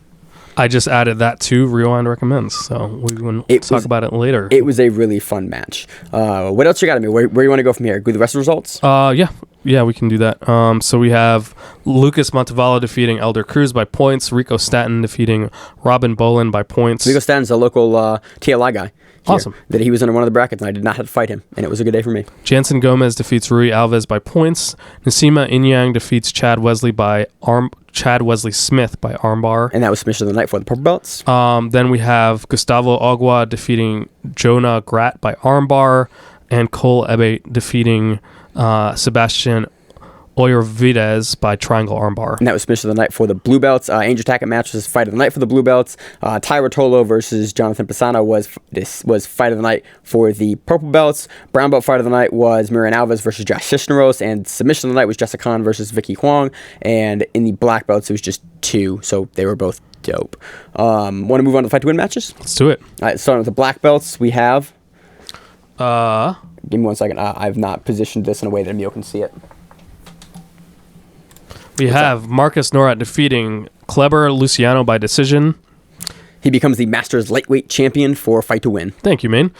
I just added that to Rewind Recommends, so we can talk about it later. It was a really fun match. What else you got, Emil? Where you want to go from here? Go the rest of the results? Yeah, we can do that. So we have Lucas Montevallo defeating Elder Cruz by points, Rico Stanton defeating Robin Bolin by points. Rico Stanton's a local TLI guy. Awesome. That he was under one of the brackets, and I did not have to fight him, and it was a good day for me. Jansen Gomez defeats Rui Alves by points. Nasima Inyang defeats Chad Wesley Smith by armbar. And that was submission of the night for the purple belts. Then we have Gustavo Agua defeating Jonah Grat by armbar, and Cole Ebe defeating Sebastian Oyervidez by triangle armbar. And that was submission of the night for the blue belts. Andrew Tackett match was fight of the night for the blue belts. Tyra Tolo versus Jonathan Pisano was fight of the night for the purple belts. Brown belt fight of the night was Miriam Alves versus Josh Cisneros, and submission of the night was Jessica Khan versus Vicky Huang. And in the black belts, it was just 2, so they were both dope. Want to move on to the fight to win matches? Let's do it. All right, starting with the black belts, we have... Give me 1 second. I've not positioned this in a way that Emil can see it. We have Marcus Norat defeating Kleber Luciano by decision. He becomes the Masters lightweight champion for Fight to Win. Thank you, Maine.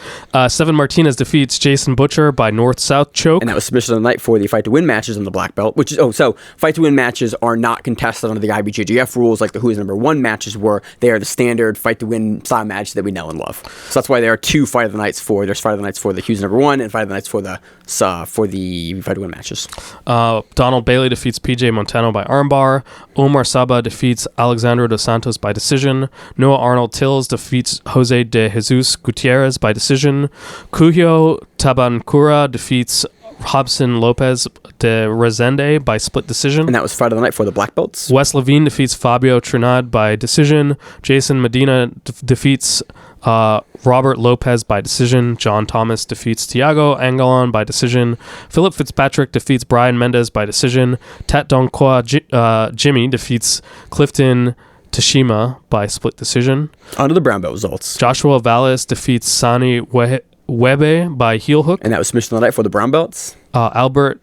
Seven Martinez defeats Jason Butcher by north-south choke. And that was submission of the night for the Fight to Win matches in the black belt, which is, so Fight to Win matches are not contested under the IBJJF rules like the Who is Number 1 matches were. They are the standard Fight to Win style matches that we know and love. So that's why there are 2 Fight of the Nights for, there's Fight of the Nights for the Who's Number 1 and Fight of the Nights for the Fight to Win matches. Donald Bailey defeats PJ Montano by armbar. Omar Saba defeats Alexandro Dos Santos by decision. Noah Arnold Tills defeats Jose de Jesus Gutierrez by decision. Cujo Tabancura defeats Robson Lopez de Rezende by split decision. And that was Friday night for the black belts. Wes Levine defeats Fabio Trinad by decision. Jason Medina defeats Robert Lopez by decision. John Thomas defeats Tiago Angelon by decision. Philip Fitzpatrick defeats Brian Mendez by decision. Tat Donkwa Jimmy defeats Clifton Tashima by split decision. On to the brown belt results. Joshua Valles defeats Sani Webe by heel hook. And that was submission of the night for the brown belts. Albert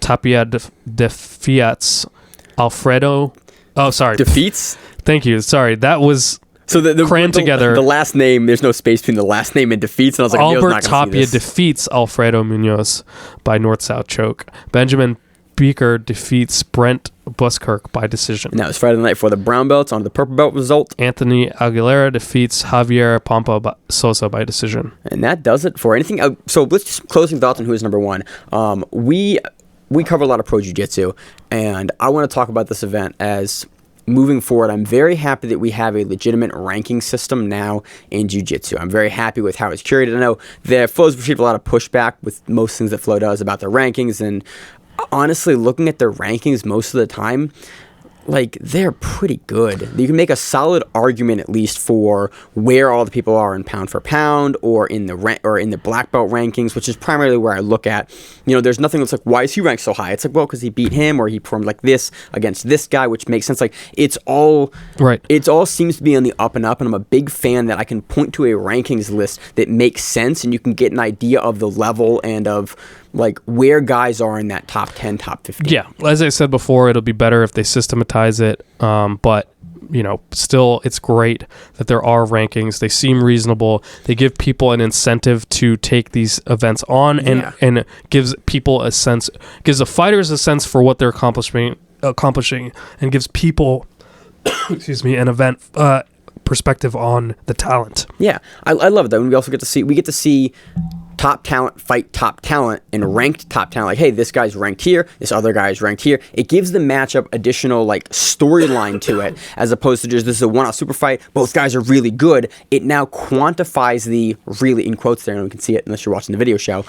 Tapia defeats Alfredo. Oh, sorry. Defeats? Thank you. Sorry. That was so the crammed together. The last name, there's no space between the last name and defeats. And I was like, Albert Tapia defeats Alfredo Munoz by north-south choke. Benjamin Beaker defeats Brent Buskirk by decision. And that was Friday night for the brown belts. On to the purple belt result. Anthony Aguilera defeats Javier Pampa Sosa by decision. And that does it for anything. So let's just closing thoughts on who is number one. We cover a lot of pro jiu-jitsu, and I want to talk about this event as moving forward. I'm very happy that we have a legitimate ranking system now in jiu-jitsu. I'm very happy with how it's curated. I know the Flow's received a lot of pushback with most things that Flow does about their rankings, and honestly, looking at their rankings most of the time, like, they're pretty good. You can make a solid argument at least for where all the people are in pound for pound or in the black belt rankings, which is primarily where I look at. You know, there's nothing that's like, why is he ranked so high? It's like, well, because he beat him or he performed like this against this guy, which makes sense. Like, it's all right. It all seems to be on the up and up, and I'm a big fan that I can point to a rankings list that makes sense, and you can get an idea of the level and of like where guys are in that top 10, top 15. Yeah, as I said before, it'll be better if they systematize it, but you know, still, it's great that there are rankings. They seem reasonable. They give people an incentive to take these events on, and gives people a sense, gives the fighters a sense for what they're accomplishing, and gives people, excuse me, an event perspective on the talent. Yeah, I love it though. And we also get to see top talent fight top talent and ranked top talent. Like, hey, this guy's ranked here, this other guy's ranked here. It gives the matchup additional like storyline to it, as opposed to just this is a one-off super fight. Both guys are really good. It now quantifies the really, in quotes there, and we can see it unless you're watching the video show,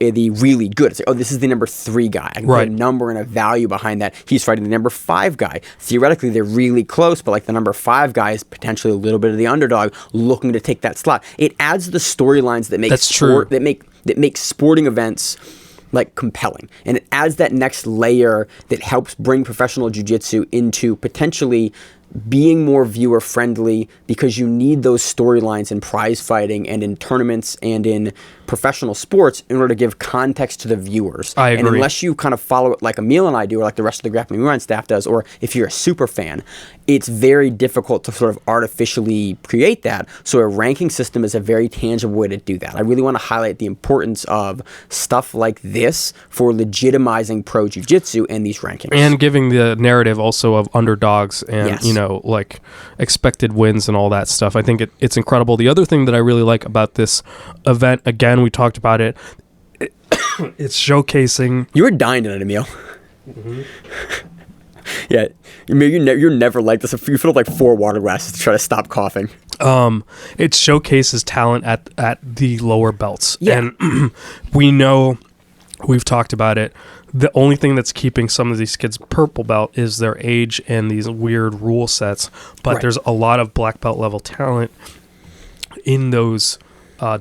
the really good. It's like, oh, this is the number 3 guy. I can put a number and a value behind that. He's fighting the number 5 guy. Theoretically, they're really close, but like the number 5 guy is potentially a little bit of the underdog looking to take that slot. It adds the storylines that make that make sporting events like compelling, and it adds that next layer that helps bring professional jiu-jitsu into potentially being more viewer friendly, because you need those storylines in prize fighting and in tournaments and in professional sports in order to give context to the viewers. I agree. And unless you kind of follow it like Emil and I do, or like the rest of the Grappling Rewind staff does, or if you're a super fan, it's very difficult to sort of artificially create that. So a ranking system is a very tangible way to do that. I really want to highlight the importance of stuff like this for legitimizing pro jiu-jitsu and these rankings. And giving the narrative also of underdogs and, you know, like expected wins and all that stuff. I think it's incredible. The other thing that I really like about this event, again, we talked about it, it's showcasing... You were dying tonight, Emil. Mm-hmm. Yeah, you're never like this. You fill up like 4 water glasses to try to stop coughing. It showcases talent at the lower belts. Yeah. And we know, we've talked about it, the only thing that's keeping some of these kids purple belt is their age and these weird rule sets. But there's a lot of black belt level talent in those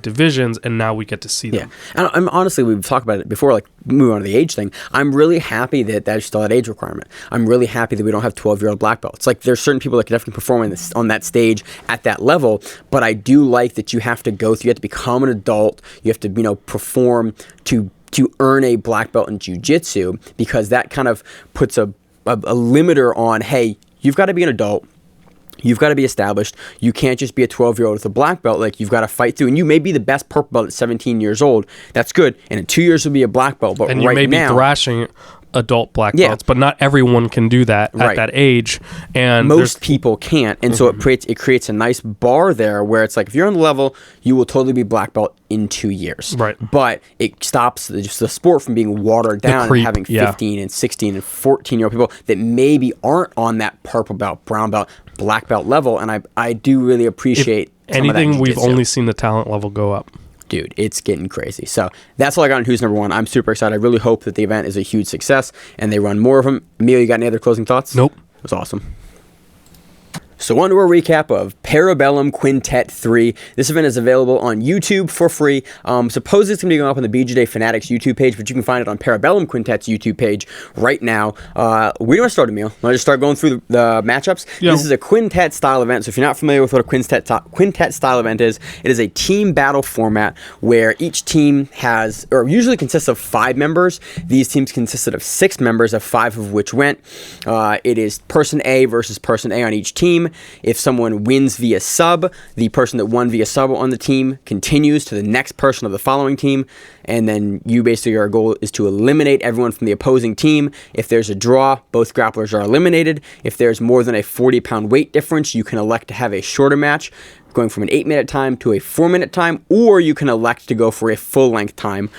divisions, and now we get to see them. Yeah, and honestly, we've talked about it before, like moving on to the age thing. I'm really happy that there's still that age requirement. I'm really happy that we don't have 12-year-old black belts. Like, there's certain people that can definitely perform on that stage at that level, but I do like that you have to go through, you have to become an adult, you have to, you know, perform to earn a black belt in jiu-jitsu, because that kind of puts a limiter on, hey, you've got to be an adult. You've got to be established. You can't just be a 12-year-old with a black belt. Like, you've got to fight through. And you may be the best purple belt at 17 years old. That's good. And in 2 years, you'll be a black belt. But and you may be thrashing adult black belts, but not everyone can do that at that age. And most people can't, and so it creates a nice bar there where it's like if you're on the level, you will totally be black belt in 2 years. Right. But it stops the sport from being watered down and having 15 and 16 and 14-year-old people that maybe aren't on that purple belt, brown belt, black belt level. And I do really appreciate anything we've only seen the talent level go up. Dude, it's getting crazy. So that's all I got on Who's Number One. I'm super excited. I really hope that the event is a huge success and they run more of them. Emil, you got any other closing thoughts? Nope. It was awesome. So on to a recap of Bellum Quintet 3. This event is available on YouTube for free. Suppose it's going to be going up on the BJJ Fanatics YouTube page, but you can find it on Bellum Quintet's YouTube page right now. Where do you want to start, Emil? Want to just start going through the matchups? Yeah. This is a Quintet style event, so if you're not familiar with what a Quintet style event is, it is a team battle format where each team has, or usually consists of 5 members. These teams consisted of 6 members, of 5 of which went. It is person A versus person A on each team. If someone wins via sub, the person that won via sub on the team continues to the next person of the following team, and then our goal is to eliminate everyone from the opposing team. If there's a draw, both grapplers are eliminated. If there's more than a 40-pound weight difference, you can elect to have a shorter match, going from an 8-minute time to a 4-minute time, or you can elect to go for a full-length time,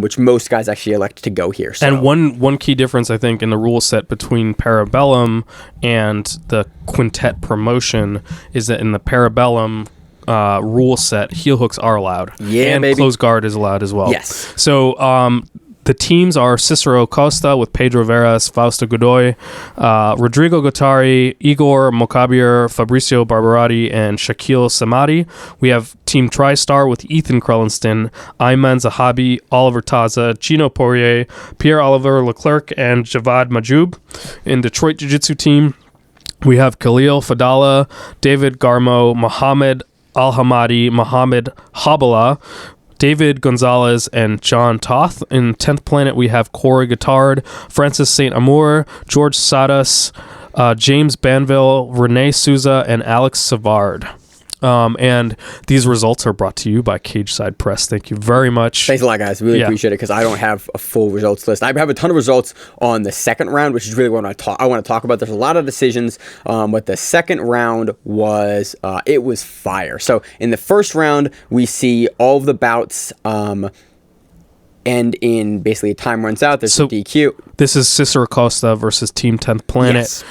which most guys actually elect to go here. So. And one key difference, I think, in the rule set between Bellum and the Quintet promotion is that in the Bellum rule set, heel hooks are allowed. Yeah, and baby. Closed guard is allowed as well. Yes. So the teams are Cicero Costa with Pedro Veras, Fausto Godoy, Rodrigo Guattari, Igor Mokabir, Fabricio Barbarati, and Shaquille Samadi. We have Team TriStar with Ethan Krellenston, Ayman Zahabi, Oliver Taza, Gino Poirier, Pierre-Olivier Leclerc, and Javad Majoub. In Detroit Jiu-Jitsu team, we have Khalil Fadala, David Garmo, Mohammed Al-Hamadi, Mohammed Habala, David Gonzalez, and John Toth. In 10th Planet, we have Corey Guittard, Francis St. Amour, George Sadas, James Banville, Renee Souza, and Alex Savard. And these results are brought to you by Cage Side Press. Thank you very much. Thanks a lot, guys. Really appreciate it because I don't have a full results list. I have a ton of results on the second round, which is really what I want to talk about. There's a lot of decisions, but the second round was it was fire. So in the first round, we see all of the bouts end in basically a time runs out. There's a DQ. This is Cicero Costa versus Team 10th Planet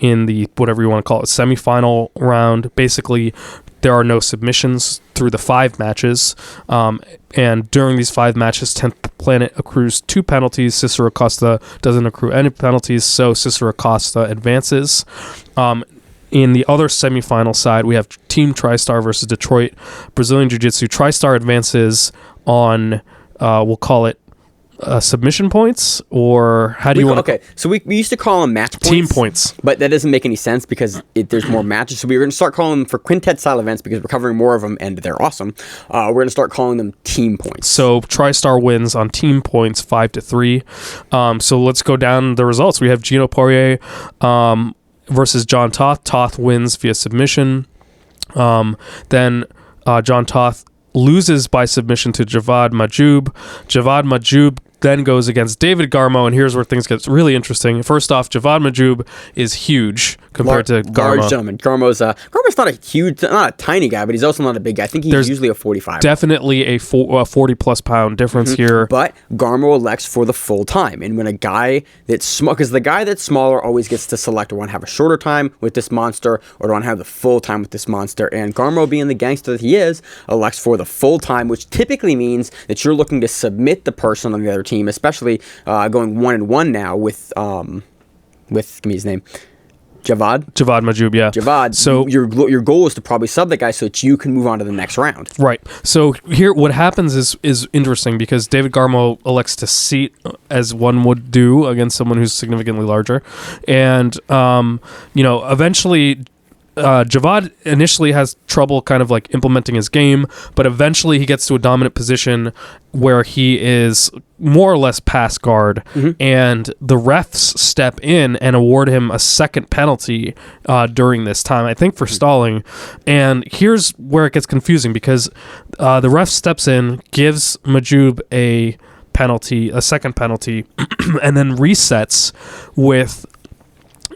in the, whatever you want to call it, semifinal round. Basically, there are no submissions through the 5 matches. And during these 5 matches, 10th Planet accrues 2 penalties. Cicero Costa doesn't accrue any penalties, so Cicero Costa advances. In the other semifinal side, we have Team TriStar versus Detroit Brazilian Jiu-Jitsu. TriStar advances on, we'll call it, submission points, or how do you want to... Okay, so we used to call them match points. Team points. But that doesn't make any sense because there's more matches. So we're going to start calling them for Quintet-style events because we're covering more of them and they're awesome. We're going to start calling them team points. So TriStar wins on team points 5-3. So let's go down the results. We have Gino Poirier versus John Toth. Toth wins via submission. Then John Toth loses by submission to Javad Majoub. Javad Majoub then goes against David Garmo, and here's where things get really interesting. First off, Javad Majoub is huge compared to Garmo. Large gentleman. Garmo's not a tiny guy, but he's also not a big guy. I think he's usually a 45. Definitely a 40-plus pound difference here. But Garmo elects for the full time, and when a guy that's small, because the guy that's smaller always gets to select, do I want to have a shorter time with this monster, or do I want to have the full time with this monster? And Garmo, being the gangster that he is, elects for the full time, which typically means that you're looking to submit the person on the other team, especially going 1-1 now with give me his name, Javad Majoub, yeah. Javad. So your goal is to probably sub that guy so that you can move on to the next round. Right. So here, what happens is interesting because David Garmo elects to seat as one would do against someone who's significantly larger, and eventually. Javad initially has trouble kind of like implementing his game, but eventually he gets to a dominant position where he is more or less pass guard, and the refs step in and award him a second penalty during this time, I think for stalling. And here's where it gets confusing because the ref steps in, gives Majoub a penalty, a second penalty, and then resets with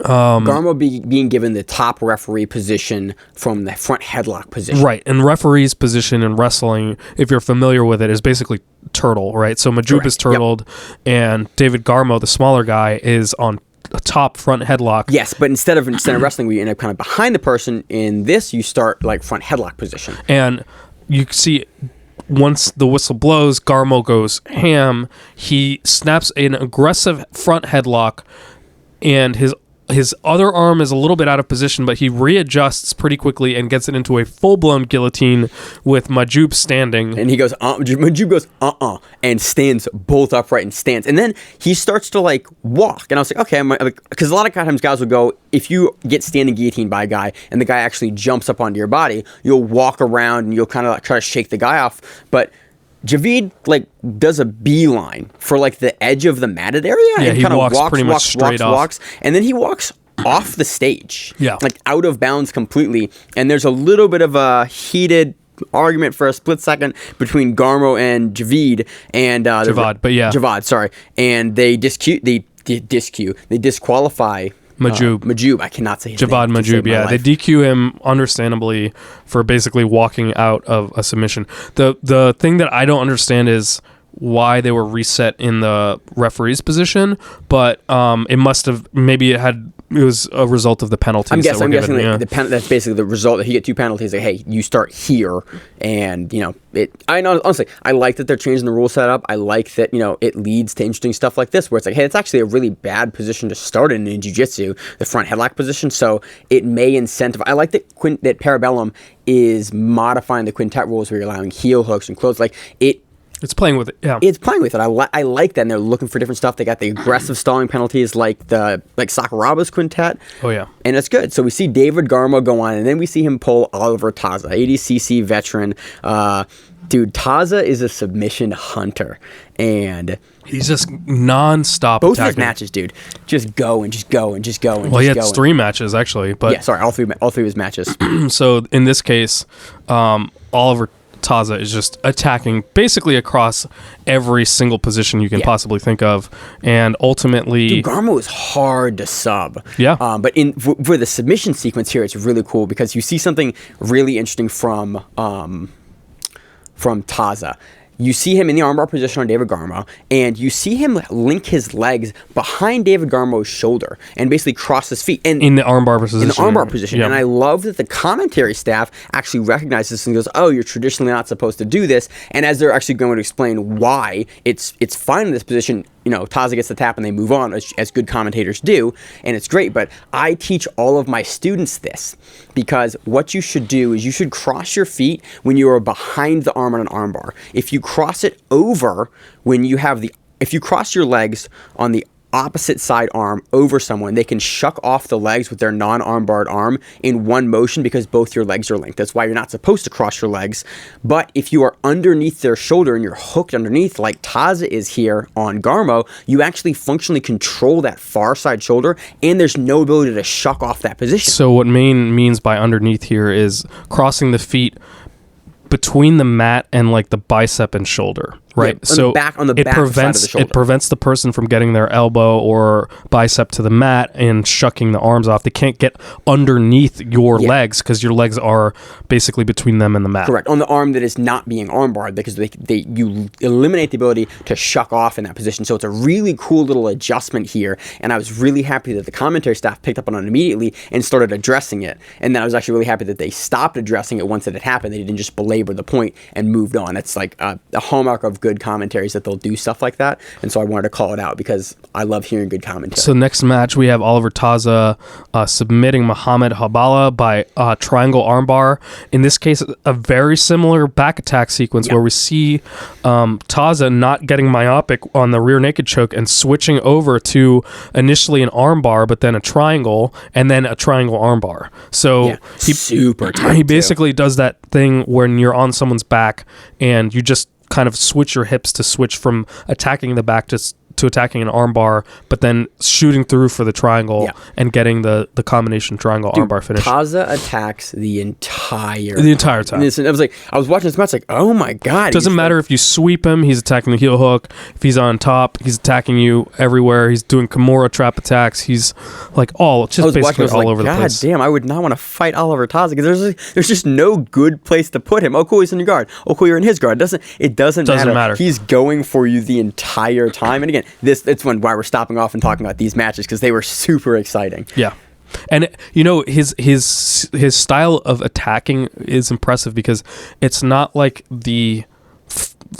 Garmo being given the top referee position from the front headlock position. Right, and referee's position in wrestling, if you're familiar with it, is basically turtle, right? So Majub is turtled, and David Garmo, the smaller guy, is on a top front headlock. Yes, but instead of wrestling, we end up kind of behind the person. In this, you start like front headlock position. And you see, once the whistle blows, Garmo goes ham. He snaps an aggressive front headlock, and his other arm is a little bit out of position, but he readjusts pretty quickly and gets it into a full-blown guillotine with Majub standing. And he goes, Majub goes, and stands bolt upright and stands. And then he starts to, like, walk. And I was like, okay, because a lot of times guys will go, if you get standing guillotined by a guy and the guy actually jumps up onto your body, you'll walk around and you'll kind of like try to shake the guy off. But Javid like does a beeline for like the edge of the matted area. Yeah, and he kind of walks pretty much straight off. And then he walks off the stage. Yeah, like out of bounds completely. And there's a little bit of a heated argument for a split second between Garmo and Javid and Javad, sorry. And they disqualify Majub. I cannot say his Javad name. Majub, yeah. They DQ him understandably for basically walking out of a submission. The thing that I don't understand is why they were reset in the referee's position, but it must have, it was a result of the penalties. I'm guessing that's basically the result, that he get 2 penalties. Like, hey, you start here, and honestly, I like that they're changing the rule setup. I like that it leads to interesting stuff like this, where it's like, hey, it's actually a really bad position to start in jiu-jitsu, the front headlock position. So it may incentivize. I like that that Parabellum is modifying the Quintet rules, where you're allowing heel hooks and close. Like it's playing with it, yeah. It's playing with it. I like that, and they're looking for different stuff. They got the aggressive stalling penalties like Sakuraba's Quintet. Oh, yeah. And it's good. So we see David Garmo go on, and then we see him pull Oliver Taza, 80cc veteran. Dude, Taza is a submission hunter, and he's just non-stop both attacking. of his matches, dude, just go and just go and just go and well, just he had 3 matches, actually. But yeah, sorry, all three of his matches. So in this case, Oliver Taza is just attacking basically across every single position you can possibly think of, and ultimately, dude, Garmo is hard to sub. Yeah. But for the submission sequence here, it's really cool because you see something really interesting from Taza. You see him in the armbar position on David Garmo, and you see him link his legs behind David Garmo's shoulder and basically cross his feet. And in the armbar position. Yeah. And I love that the commentary staff actually recognizes this and goes, oh, you're traditionally not supposed to do this. And as they're actually going to explain why it's fine in this position, Taza gets the tap and they move on, as good commentators do, and it's great. But I teach all of my students this, because what you should do is you should cross your feet when you are behind the arm on an armbar. If you cross it over if you cross your legs on the opposite side arm over someone, they can shuck off the legs with their non-armbarred arm in one motion because both your legs are linked. That's why you're not supposed to cross your legs. But if you are underneath their shoulder and you're hooked underneath, like Taza is here on Garmo, you actually functionally control that far side shoulder, and there's no ability to shuck off that position. So what Maine means by underneath here is crossing the feet between the mat and like the bicep and shoulder, right? Yeah, on the back side of the shoulder. It prevents the person from getting their elbow or bicep to the mat and shucking the arms off. They can't get underneath your legs because your legs are basically between them and the mat. Correct. On the arm that is not being armbarred, because you eliminate the ability to shuck off in that position. So it's a really cool little adjustment here, and I was really happy that the commentary staff picked up on it immediately and started addressing it. And then I was actually really happy that they stopped addressing it once it had happened. They didn't just belabor the point and moved on. It's like a hallmark of good commentaries that they'll do stuff like that, and so I wanted to call it out because I love hearing good commentary. So next match we have Oliver Taza submitting Muhammad Habala by triangle armbar. In this case, a very similar back attack sequence where we see Taza not getting myopic on the rear naked choke and switching over to initially an armbar, but then a triangle, and then a triangle armbar. So he basically does that thing when you're on someone's back and you just kind of switch your hips to switch from attacking the back to attacking an armbar, but then shooting through for the triangle and getting the combination triangle armbar finish. Taza attacks the entire time. I was watching this match like, oh my god. Doesn't matter if you sweep him, he's attacking the heel hook. If he's on top, he's attacking you everywhere. He's doing Kimura trap attacks. He's like basically all over the place. God damn, I would not want to fight Oliver Taza because there's just no good place to put him. Oh, cool, he's in your guard. Oh, cool, you're in his guard. It doesn't matter. He's going for you the entire time. And again, it's why we're stopping off and talking about these matches because they were super exciting. Yeah. And his style of attacking is impressive because it's not like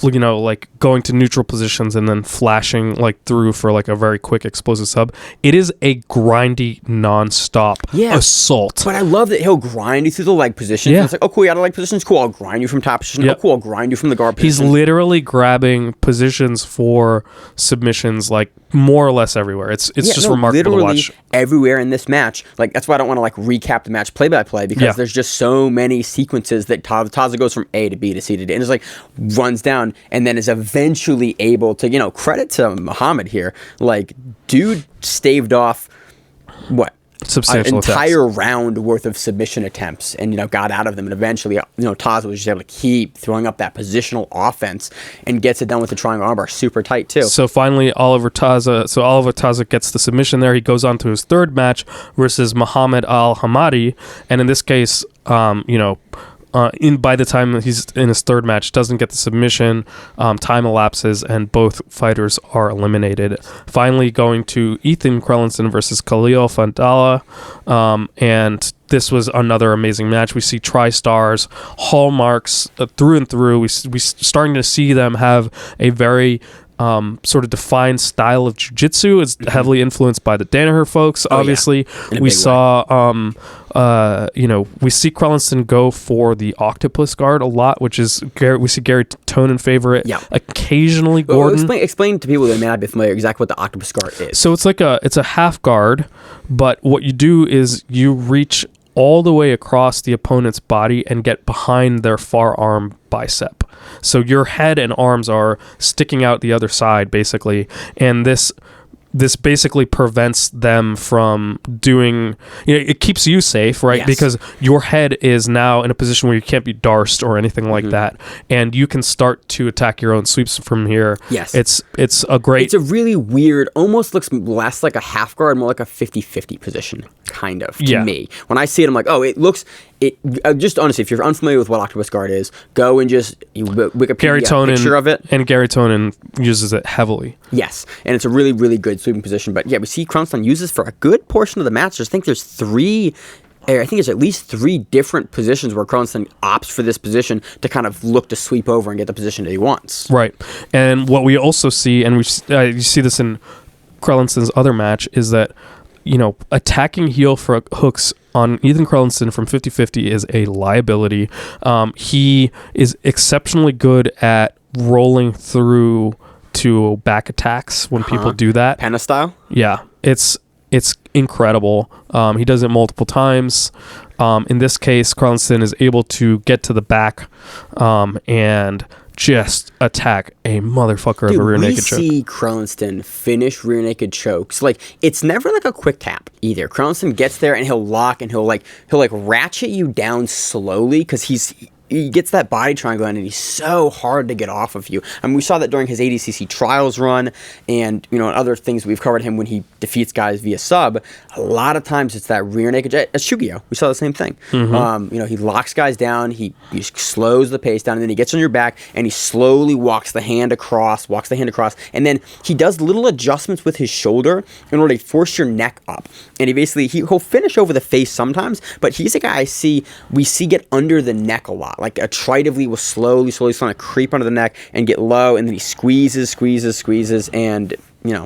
like going to neutral positions and then flashing like through for like a very quick explosive sub. It is a grindy non-stop assault. But I love that he'll grind you through the leg positions. It's like, oh cool, you out of leg positions, cool, I'll grind you from top position. Oh cool, I'll grind you from the guard position. He's literally grabbing positions for submissions like more or less everywhere. It's just remarkable to watch. Everywhere in this match. Like that's why I don't want to like recap the match play by play because there's just so many sequences that Taza goes from A to B to C to D and just like runs down and then is eventually able to, credit to Muhammad here. Like, dude staved off what? Substantial an entire round worth of submission attempts and got out of them, and eventually Taza was just able to keep throwing up that positional offense and gets it done with the triangle armbar super tight too. So finally Oliver Taza gets the submission there. He goes on to his third match versus Muhammad Al Hamadi, and in this case by the time he's in his third match, doesn't get the submission, time elapses, and both fighters are eliminated. Finally going to Ethan Crelinson versus Khalil Fandala, and this was another amazing match. We see TriStar's hallmarks through and through. We starting to see them have a very sort of defined style of jiu-jitsu. It's heavily influenced by the Danaher folks, obviously. We saw we see Crelinson go for the octopus guard a lot, which is we see Gary Tonin favor it. Occasionally Gordon. Well, explain to people that may not be familiar exactly what the octopus guard is. So it's a half guard, but what you do is you reach all the way across the opponent's body and get behind their forearm bicep. So your head and arms are sticking out the other side, basically, and this basically prevents them from doing, it keeps you safe, right? Because your head is now in a position where you can't be darsed or anything like that, and you can start to attack your own sweeps from here. It's a really weird, almost looks less like a half guard, more like a 50-50 position, kind of, to me. When I see it, I'm like, just honestly, if you're unfamiliar with what octopus guard is, go and just Wikipedia picture of it. And Gary Tonin uses it heavily. Yes, and it's a really, really good sweeping position. But we see Crelinson use this for a good portion of the match. I think there's at least three different positions where Crelinson opts for this position to kind of look to sweep over and get the position that he wants. Right, and what we also see, and you see this in Crelison's other match, is that attacking heel for hooks on Ethan Crelinson from 50-50 is a liability. He is exceptionally good at rolling through to back attacks when people do that. Penna style? Yeah, it's incredible. He does it multiple times. In this case, Crelinson is able to get to the back and just attack a motherfucker of a rear naked choke. We see Crelinson finish rear naked chokes. Like, it's never like a quick tap either. Crelinson gets there and he'll lock and he'll ratchet you down slowly because he gets that body triangle in and he's so hard to get off of you. I mean, we saw that during his ADCC trials run and, other things we've covered him when he defeats guys via sub. A lot of times it's that rear naked, at Shugio, we saw the same thing. He locks guys down, he slows the pace down, and then he gets on your back and he slowly walks the hand across, and then he does little adjustments with his shoulder in order to force your neck up. And he'll finish over the face sometimes, but he's a guy we see get under the neck a lot. Like Tritively will slowly kind of creep under the neck and get low, and then he squeezes, and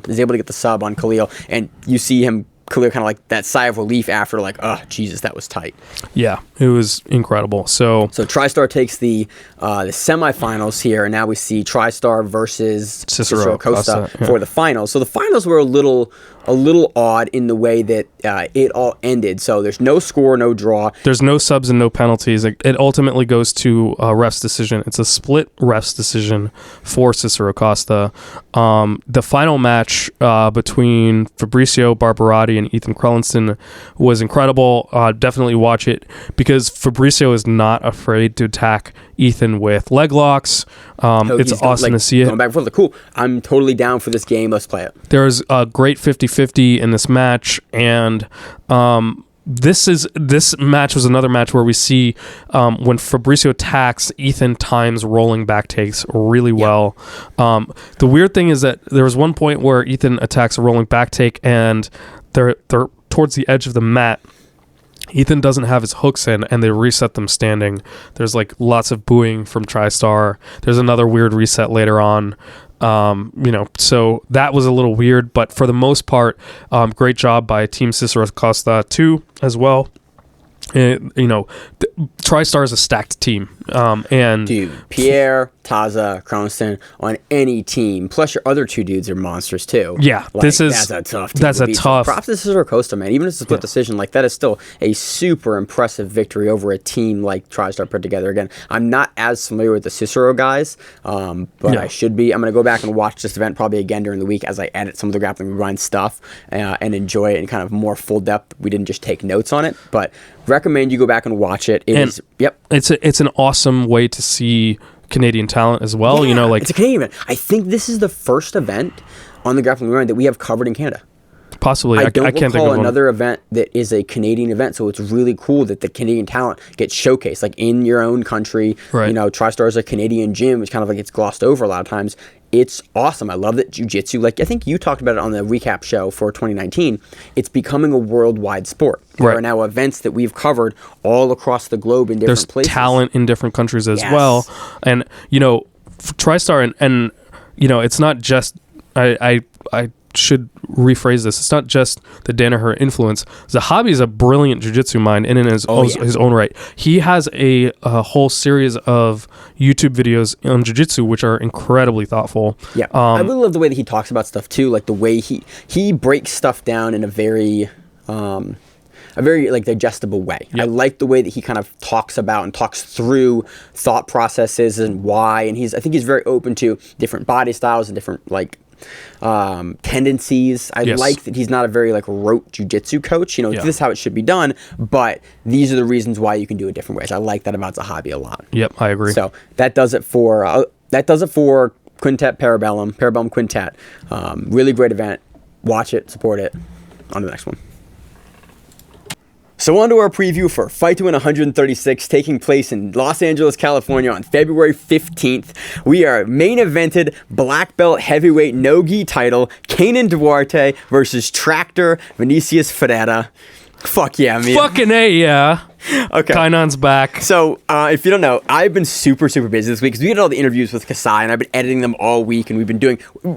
is able to get the sub on Khalil, and you see him Khalil kind of like that sigh of relief after, like, oh Jesus, that was tight. Yeah, it was incredible. So TriStar takes the semifinals here, and now we see TriStar versus Cicero Costa for the finals. So the finals were a little a little odd in the way that it all ended. So there's no score, no draw. There's no subs and no penalties. It ultimately goes to a ref's decision. It's a split ref's decision for Cicero Costa. The final match between Fabricio Barbarati and Ethan Krellinston was incredible. Definitely watch it because Fabricio is not afraid to attack Ethan with leg locks. It's awesome to see it. Going back and forth, cool. I'm totally down for this game. Let's play it. There's a great 50-50 in this match, and this match was another match where we see when Fabricio attacks, Ethan times rolling back takes really well. The weird thing is that there was one point where Ethan attacks a rolling back take, and they're towards the edge of the mat. Ethan doesn't have his hooks in, and they reset them standing. There's like lots of booing from TriStar. There's another weird reset later on. So that was a little weird, but for the most part, great job by Team Cicero Costa 2 as well. TriStar is a stacked team. And dude, Pierre, Taza, Kronston on any team, plus your other two dudes are monsters too. Yeah, that's a tough team. So props to Cicero Costa, man. Even if it's a split decision, like that is still a super impressive victory over a team like TriStar put together. Again, I'm not as familiar with the Cicero guys, but I should be. I'm going to go back and watch this event probably again during the week as I edit some of the Grappling Rewind stuff and enjoy it in kind of more full depth. We didn't just take notes on it, but recommend you go back and watch it. It's an awesome way to see Canadian talent as well. Yeah, it's a Canadian event. I think this is the first event on the Grappling Rewind that we have covered in Canada. Possibly. I can't think of another event that is a Canadian event, so it's really cool that the Canadian talent gets showcased, like in your own country. Right. TriStar is a Canadian gym, which kind of like gets glossed over a lot of times. It's awesome. I love that jiu-jitsu, like I think you talked about it on the recap show for 2019, it's becoming a worldwide sport. There are now events that we've covered all across the globe in different places. There's talent in different countries as well. And, TriStar and it's not just, I should rephrase this. It's not just the Danaher influence. Zahabi is a brilliant jiu-jitsu mind in his own right. He has a whole series of YouTube videos on jiu-jitsu which are incredibly thoughtful. Yeah, I really love the way that he talks about stuff too, like the way he breaks stuff down in a very like digestible way. Yep. I like the way that he kind of talks about and talks through thought processes and why, and I think he's very open to different body styles and different tendencies. I like that he's not a very rote jiu-jitsu coach. This is how it should be done, but these are the reasons why you can do it different ways. I like that about Zahabi a lot. Yep, I agree. So that does it for Quintet Parabellum Quintet. Really great event. Watch it, support it. On to the next one. So on to our preview for Fight to Win 136, taking place in Los Angeles, California on February 15th. We are main evented black belt heavyweight no-gi title, Kaynan Duarte versus Tractor Vinicius Ferreira. Fuck yeah, man. Fucking A, yeah. Okay. Kainan's back. So, if you don't know, I've been super, super busy this week because we did all the interviews with Kasai, and I've been editing them all week, and we've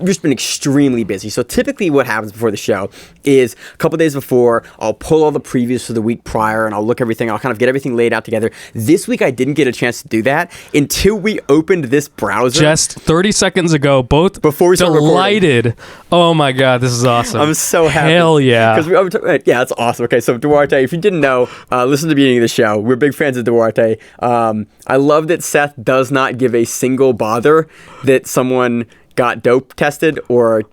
just been extremely busy. So typically what happens before the show is a couple days before, I'll pull all the previews for the week prior, and I'll look everything, I'll kind of get everything laid out together. This week I didn't get a chance to do that until we opened this browser. Just 30 seconds ago, both before we started delighted. Recording. Oh my God, this is awesome. I'm so happy. Hell yeah. Yeah, that's awesome. Okay, so Duarte, if you didn't know, listen to the beginning of the show. We're big fans of Duarte. I love that Seth does not give a single bother that someone got dope tested or...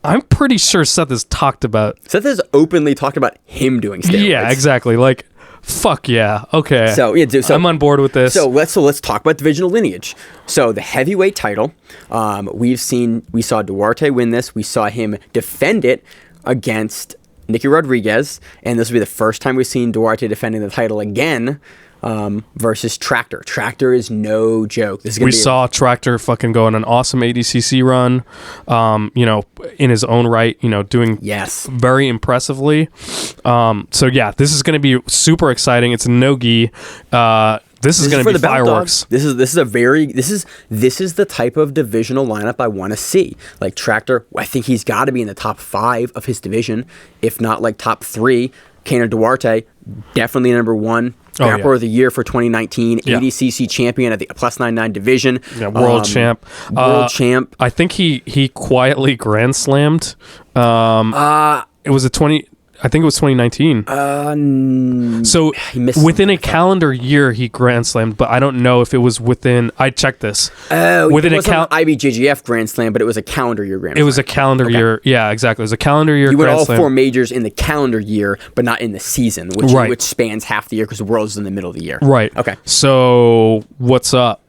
I'm pretty sure Seth has openly talked about him doing steroids. Yeah, exactly. Fuck yeah. Okay. So I'm on board with this. So let's talk about divisional lineage. So the heavyweight title, we saw Duarte win this. We saw him defend it against Nicky Rodriguez, and this will be the first time we've seen Duarte defending the title again versus Tractor. Tractor is no joke. We saw Tractor fucking go on an awesome ADCC run, in his own right, doing very impressively. So yeah, this is going to be super exciting. It's a no-gi. This is going to be fireworks. This is the type of divisional lineup I want to see. Like Tractor, I think he's got to be in the top 5 of his division, if not top 3. Kaynan Duarte, definitely number 1. Grappler of the Year for 2019, ADCC champion at the +99 division. Yeah, world champ. World champ. I think he quietly grand slammed. It was I think it was 2019. So within a calendar year, he Grand Slammed, but I don't know if it was within. I checked this. Within it wasn't an IBJJF Grand Slam, but it was a calendar year Grand Slam. It was a calendar year. Yeah, exactly. It was a calendar year. You win Grand all Slam. 4 majors in the calendar year, but not in the season, which spans half the year because the World's in the middle of the year. Right. Okay. So what's up?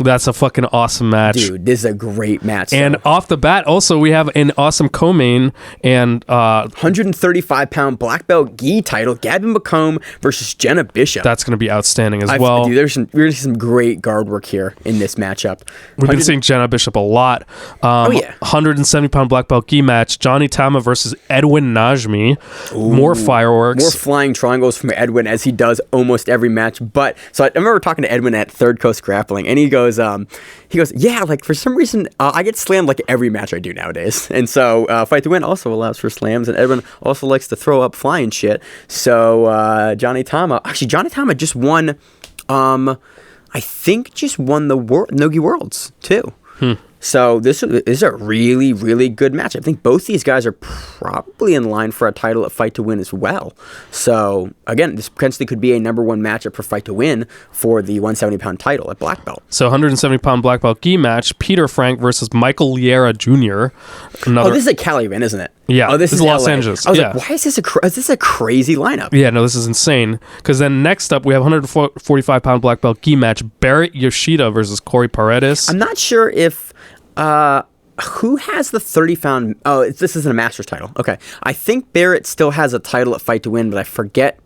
That's a fucking awesome match. Dude, this is a great match. And off the bat, also, we have an awesome co-main and 135-pound black belt gi title, Gavin McComb versus Jenna Bishop. That's going to be outstanding as well. Dude, we're going to see some great guard work here in this matchup. We've been seeing Jenna Bishop a lot. 170-pound black belt gi match, Johnny Tama versus Edwin Najmi. Ooh, more fireworks. More flying triangles from Edwin, as he does almost every match. But, so I remember talking to Edwin at Third Coast Grappling, and he goes, yeah, like for some reason I get slammed like every match I do nowadays, and so Fight to Win also allows for slams, and Edwin also likes to throw up flying shit. So Johnny Tama just won, I think just won the Nogi Worlds too. So this is a really, really good match. I think both these guys are probably in line for a title at Fight to Win as well. So again, this potentially could be a number 1 matchup for Fight to Win for the 170-pound title at black belt. So 170-pound black belt gi match, Peter Frank versus Michael Liera Jr. This is a Cali event, isn't it? Yeah, this is Los LA. Angeles. I was like, why is this a crazy lineup? Yeah, no, this is insane. Because then next up, we have 145-pound black belt gi match, Barrett Yoshida versus Corey Paredes. I'm not sure if... who has the 30-pound... Oh, this isn't a Masters title. Okay. I think Barrett still has a title at Fight to Win, but I forget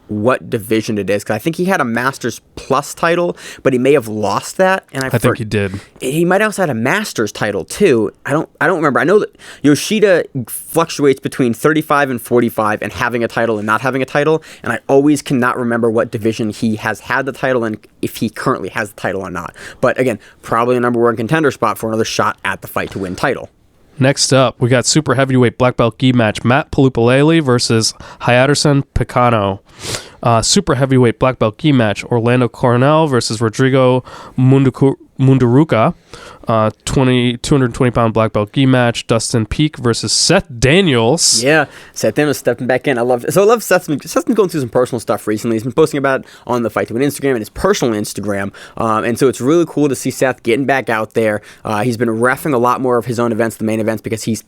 what division it is, because I think he had a Masters Plus title, but he may have lost that. And I think he did. He might also had a Masters title too. I don't remember. I know that Yoshida fluctuates between 35 and 45 and having a title and not having a title, and I always cannot remember what division he has had the title and if he currently has the title or not. But again, probably a number 1 contender spot for another shot at the Fight to Win title. Next up, we got super heavyweight black belt gi match, Matt Palupalele versus Hayarison Picano. Super heavyweight black belt gi match, Orlando Coronel versus Rodrigo Munduruca. 220-pound black belt gi match, Dustin Peak versus Seth Daniels. Yeah, Seth Daniels stepping back in. I love Seth's been going through some personal stuff recently. He's been posting about it on the Fight to Win Instagram and his personal Instagram. And so it's really cool to see Seth getting back out there. He's been reffing a lot more of his own events, the main events, because he's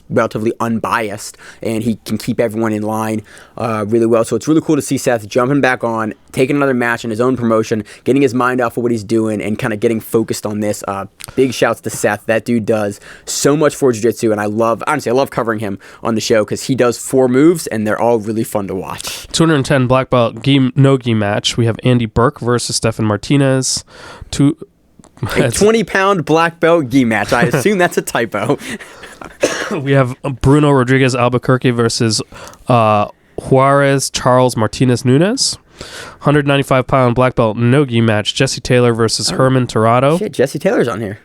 relatively unbiased and he can keep everyone in line really well. So it's really cool to see Seth jumping back on, taking another match in his own promotion, getting his mind off of what he's doing, and kind of getting focused on this. Big shouts to Seth. That dude does so much for jiu-jitsu, and I love covering him on the show because he does 4 moves and they're all really fun to watch. 210 black belt no-gi match. We have Andy Burke versus Stefan Martinez. A 20-pound black belt gi match. I assume that's a typo. We have Bruno Rodriguez Albuquerque versus Juarez Charles Martinez Nunez. 195-pound black belt no-gi match, Jesse Taylor versus Herman Tirado. Shit, Jesse Taylor's on here.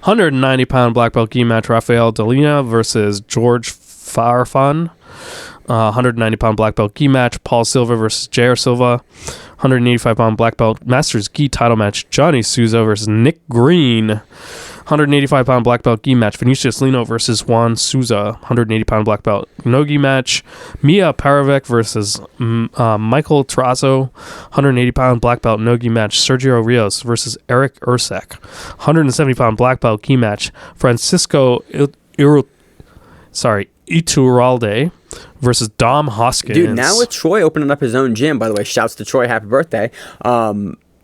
190-pound black belt gi match, Rafael Delina versus George Farfan. 190-pound black belt gi match, Paul Silva versus Jair Silva. 185-pound black belt Masters gi title match, Johnny Souza versus Nick Green. 185-pound black belt gi match, Vinicius Lino versus Juan Souza. 180-pound black belt no-gi match, Mia Paravec versus Michael Trazo. 180-pound black belt no-gi match, Sergio Rios versus Eric Ursek. 170-pound black belt gi match, Francisco Iturralde versus Dom Hoskins. Dude, now with Troy opening up his own gym, by the way, shouts to Troy, happy birthday.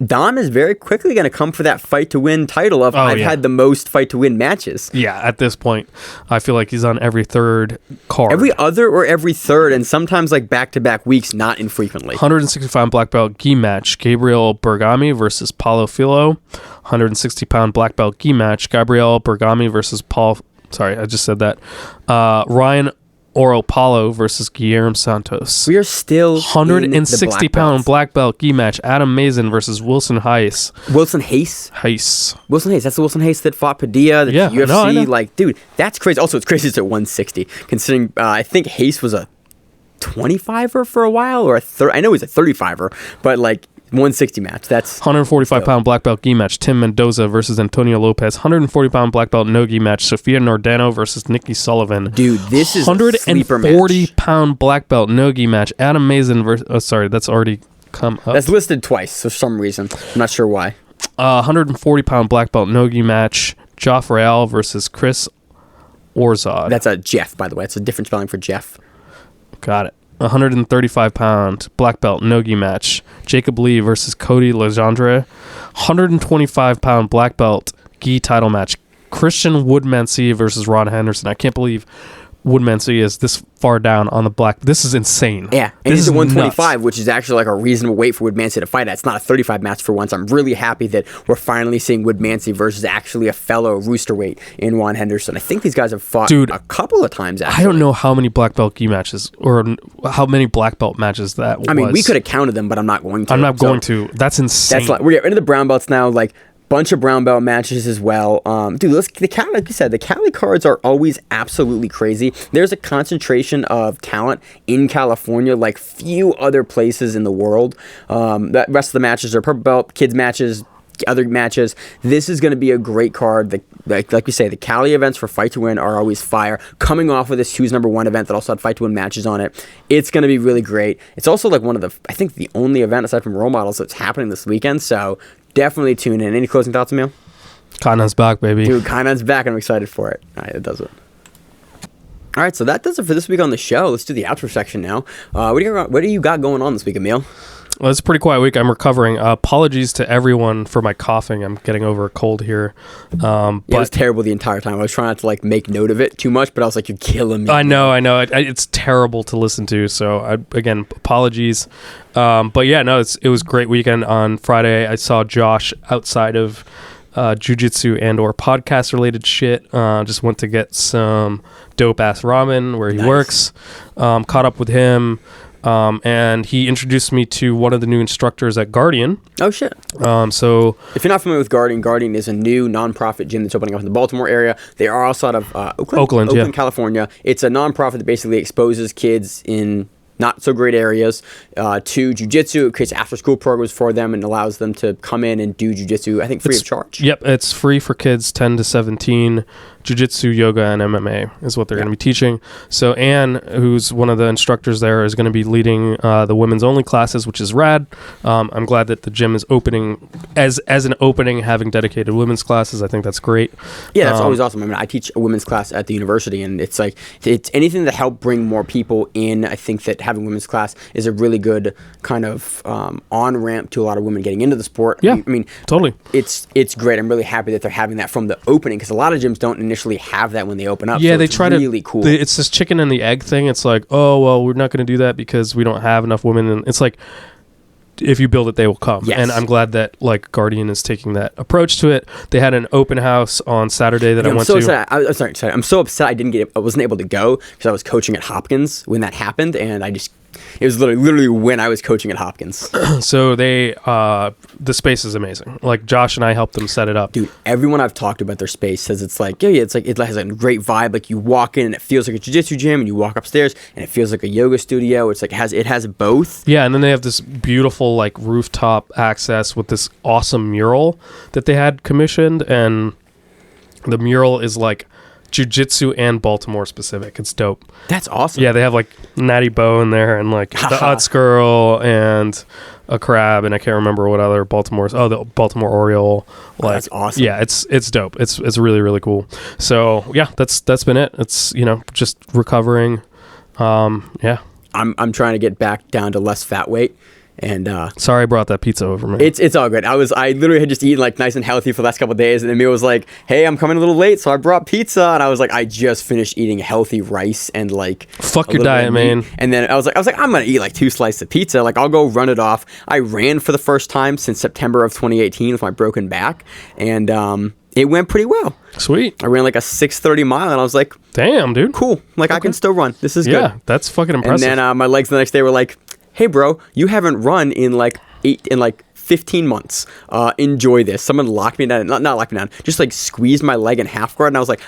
Dom is very quickly going to come for that Fight to Win title of I've had the most Fight to Win matches. Yeah, at this point, I feel like he's on every third card. Every other or every third, and sometimes like back-to-back weeks, not infrequently. 165-pound black belt gi match, Gabriel Bergami versus Paulo Filo. 160-pound black belt gi match, Gabriel Bergami versus Ryan Oropalo versus Guillermo Santos. We are still 160-pound black belt gi match, Adam Mason versus Wilson Hayes. Wilson Hayes? Wilson Hayes. That's the Wilson Hayes that fought Padilla, the UFC. Like, dude, that's crazy. Also, it's crazy it's at 160, considering I think Hayes was a 25er for a while, or a I know he's a 35er, but like 160 match. That's 145-pound black belt gi match, Tim Mendoza versus Antonio Lopez. 140-pound black belt no gi match, Sofia Nordano versus Nikki Sullivan. Dude, this is 140-pound black belt no gi match, Adam Mazin versus... Oh, sorry, that's already come up. That's listed twice for some reason. I'm not sure why. 140-pound black belt no gi match, Joff Real versus Chris Orzad. That's a Jeff, by the way. It's a different spelling for Jeff. Got it. 135-pound black belt no-gi match, Jacob Lee versus Cody Legendre. 125-pound black belt gi title match, Christian Woodmansey versus Ron Henderson. I can't believe Woodmansey is this far down on the black. This is insane. Yeah, and this is a 125, nuts. which is actually like a reasonable weight for Woodmansey to fight at. It's not a 35 match for once. I'm really happy that we're finally seeing Woodmansey versus actually a fellow roosterweight in Juan Henderson. I think these guys have fought a couple of times, actually. I don't know how many black belt gi matches or how many black belt matches that was. I mean, we could have counted them, but I'm not going to. I'm not going to. That's insane. That's like, we're getting into the brown belts now, like bunch of brown belt matches as well. Dude, like you said, the Cali cards are always absolutely crazy. There's a concentration of talent in California like few other places in the world. The rest of the matches are purple belt, kids matches, other matches. This is going to be a great card. Like we say, the Cali events for Fight to Win are always fire. Coming off of this Who's Number One event that also had Fight to Win matches on it, it's going to be really great. It's also like one of the, I think the only event aside from Role Models that's happening this weekend, so definitely tune in. Any closing thoughts, Emil? Kaynan's back, baby. Dude, Kaynan's back, and I'm excited for it. All right, it does it. All right, so that does it for this week on the show. Let's do the outro section now. What do you got going on this week, Emil? Well, it's a pretty quiet week. I'm recovering. Apologies to everyone for my coughing. I'm getting over a cold here. But it was terrible the entire time. I was trying not to like make note of it too much, but I was like, you're killing me. I know. It's terrible to listen to. So again, apologies. But yeah, no, it was a great weekend. On Friday, I saw Josh outside of jiu-jitsu and or podcast related shit. Just went to get some dope ass ramen where he works. Caught up with him. And he introduced me to one of the new instructors at Guardian. Oh shit. So if you're not familiar with Guardian is a new nonprofit gym that's opening up in the Baltimore area. They are also out of Oakland, California. It's a nonprofit that basically exposes kids in not so great areas to jiu-jitsu. It creates after-school programs for them and allows them to come in and do jiu-jitsu, I think, free of charge. Yep, it's free for kids 10 to 17. Jiu-jitsu, yoga, and MMA is what they're going to be teaching. So Anne, who's one of the instructors there, is going to be leading the women's only classes, which is rad. I'm glad that the gym is opening as an opening, having dedicated women's classes. I think that's great. Yeah, that's always awesome. I mean, I teach a women's class at the university, and it's like it's anything to help bring more people in. I think that having women's class is a really good kind of on-ramp to a lot of women getting into the sport. Yeah, I mean, totally. It's great. I'm really happy that they're having that from the opening, because a lot of gyms don't initially have that when they open up. Yeah, so they it's try really to. Cool. It's this chicken and the egg thing. It's like, oh well, we're not going to do that because we don't have enough women. And it's like, if you build it, they will come. Yes. And I'm glad that like Guardian is taking that approach to it. They had an open house on Saturday that I went to. I'm sorry. I'm so upset I wasn't able to go because I was coaching at Hopkins when that happened, and it was literally when I was coaching at Hopkins. So the space is amazing. Like Josh and I helped them set it up. Dude, everyone I've talked about their space says it's like, it's like it has a great vibe. Like you walk in and it feels like a jiu-jitsu gym, and you walk upstairs and it feels like a yoga studio. It's like it has both. Yeah, and then they have this beautiful like rooftop access with this awesome mural that they had commissioned, and the mural is like jiu-jitsu and Baltimore specific. It's dope. That's awesome. Yeah, they have like Natty Bo in there and like the Utz girl and a crab, and I can't remember what other the Baltimore Oriole. Like, that's awesome. Yeah, it's dope. It's really, really cool. So yeah, that's been it. It's just recovering. Yeah. I'm trying to get back down to less fat weight. And sorry I brought that pizza over, man. It's all good. I literally had just eaten like nice and healthy for the last couple of days, and Emil was like, "Hey, I'm coming a little late, so I brought pizza." And I was like, "I just finished eating healthy rice and like fuck your diet, man." And then I was like, "I'm gonna eat like 2 slices of pizza. Like I'll go run it off." I ran for the first time since September of 2018 with my broken back, and it went pretty well. Sweet. I ran like a 6:30 mile, and I was like, "Damn, dude, cool. Like I can still run. This is good." Yeah, that's fucking impressive. And then my legs the next day were like, "Hey bro, you haven't run in like 15 months. Enjoy this." Someone locked me down, not locked me down, just like squeezed my leg in half guard, and I was like,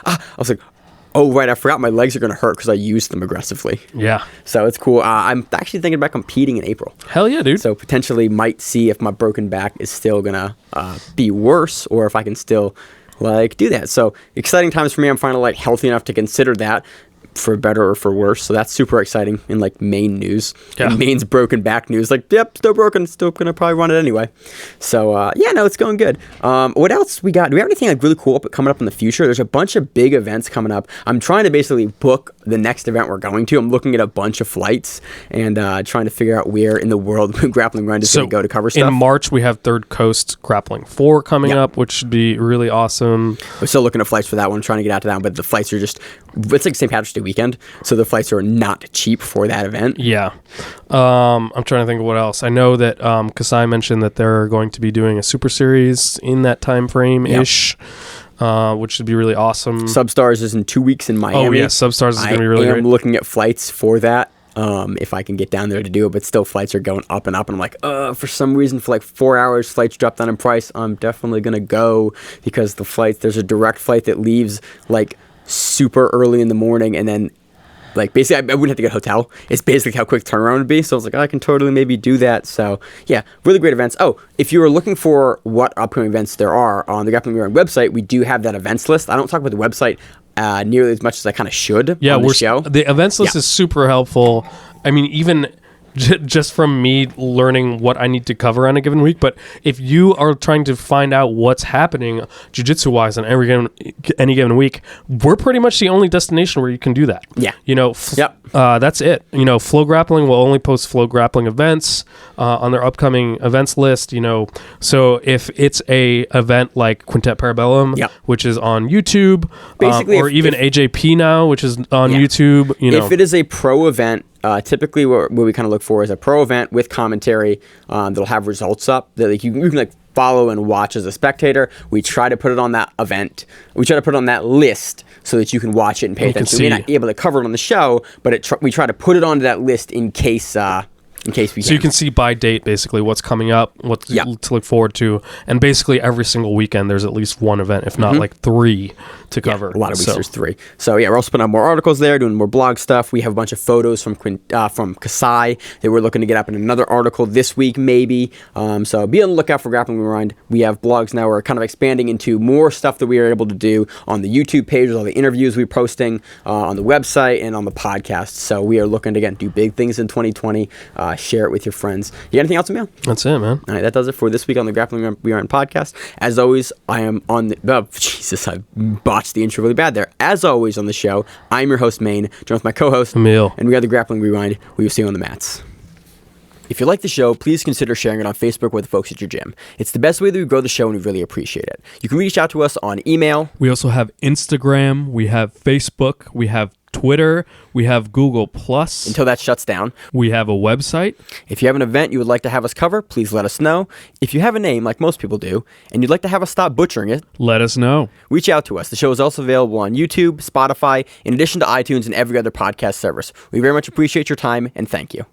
Oh, right. I forgot my legs are going to hurt because I used them aggressively. Yeah. So it's cool. I'm actually thinking about competing in April. Hell yeah, dude. So potentially might see if my broken back is still going to be worse or if I can still do that. So exciting times for me. I'm finally healthy enough to consider that, for better or for worse. So that's super exciting in Maine news. Yeah. And Maine's broken back news. Yep, still broken. Still going to probably run it anyway. So it's going good. What else we got? Do we have anything really cool coming up in the future? There's a bunch of big events coming up. I'm trying to basically book the next event we're going to. I'm looking at a bunch of flights and trying to figure out where in the world Grappling Rewind is going to go to cover stuff. In March, we have Third Coast Grappling 4 coming up, which should be really awesome. We're still looking at flights for that one, trying to get out to that one, but the flights are just, it's like St. Patrick's Day weekend, so the flights are not cheap for that event. Yeah. I'm trying to think of what else. I know that Kasai mentioned that they're going to be doing a Super Series in that time frame-ish. Which should be really awesome. Substars is in 2 weeks in Miami. Oh, yeah, Substars is going to be really great. I'm looking at flights for that, if I can get down there to do it, but still flights are going up and up, and I'm for some reason, for 4 hours, flights dropped down in price. I'm definitely going to go because the flights, there's a direct flight that leaves, super early in the morning, and then basically, I wouldn't have to get a hotel. It's basically how quick turnaround would be. So I was I can totally maybe do that. So, yeah, really great events. Oh, if you are looking for what upcoming events there are on the Grappling Rewind website, we do have that events list. I don't talk about the website nearly as much as I kind of should on the show. The events list is super helpful. I mean, even just from me learning what I need to cover on a given week. But if you are trying to find out what's happening jiu-jitsu wise on any given week, we're pretty much the only destination where you can do that. Yeah. That's it. Flow Grappling will only post Flow Grappling events on their upcoming events list. So if it's a event like Quintet Bellum, which is on YouTube, basically, or even AJP now, which is on YouTube. If it is a pro event, typically what we kind of look for is a pro event with commentary that'll have results up that you can follow and watch as a spectator. We try to put it on that event. We try to put it on that list so that you can watch it and pay attention. We may not be able to cover it on the show, but we try to put it onto that list in case we can. So you can see by date basically what's coming up, what to look forward to, and basically every single weekend there's at least one event, if not 3 to cover. A lot of weeks there's 3. So we're also putting out more articles there, doing more blog stuff. We have a bunch of photos from Kasai that we're looking to get up in another article this week maybe. So be on the lookout for Grappling Rewind. We have blogs now. We're kind of expanding into more stuff that we are able to do on the YouTube page, all the interviews we're posting on the website and on the podcast. So we are looking to again do big things in 2020. Share it with your friends. You got anything else, Emil? That's it, man. All right, that does it for this week on the Grappling Rewind podcast. As always, I am on the... Jesus, I botched the intro really bad there. As always on the show, I'm your host, Maine, joined with my co-host, Emil. And we are the Grappling Rewind. We will see you on the mats. If you like the show, please consider sharing it on Facebook with the folks at your gym. It's the best way that we grow the show, and we really appreciate it. You can reach out to us on email. We also have Instagram. We have Facebook. We have Twitter. We have Google Plus. Until that shuts down. We have a website. If you have an event you would like to have us cover, please let us know. If you have a name, like most people do, and you'd like to have us stop butchering it, let us know. Reach out to us. The show is also available on YouTube, Spotify, in addition to iTunes and every other podcast service. We very much appreciate your time, and thank you.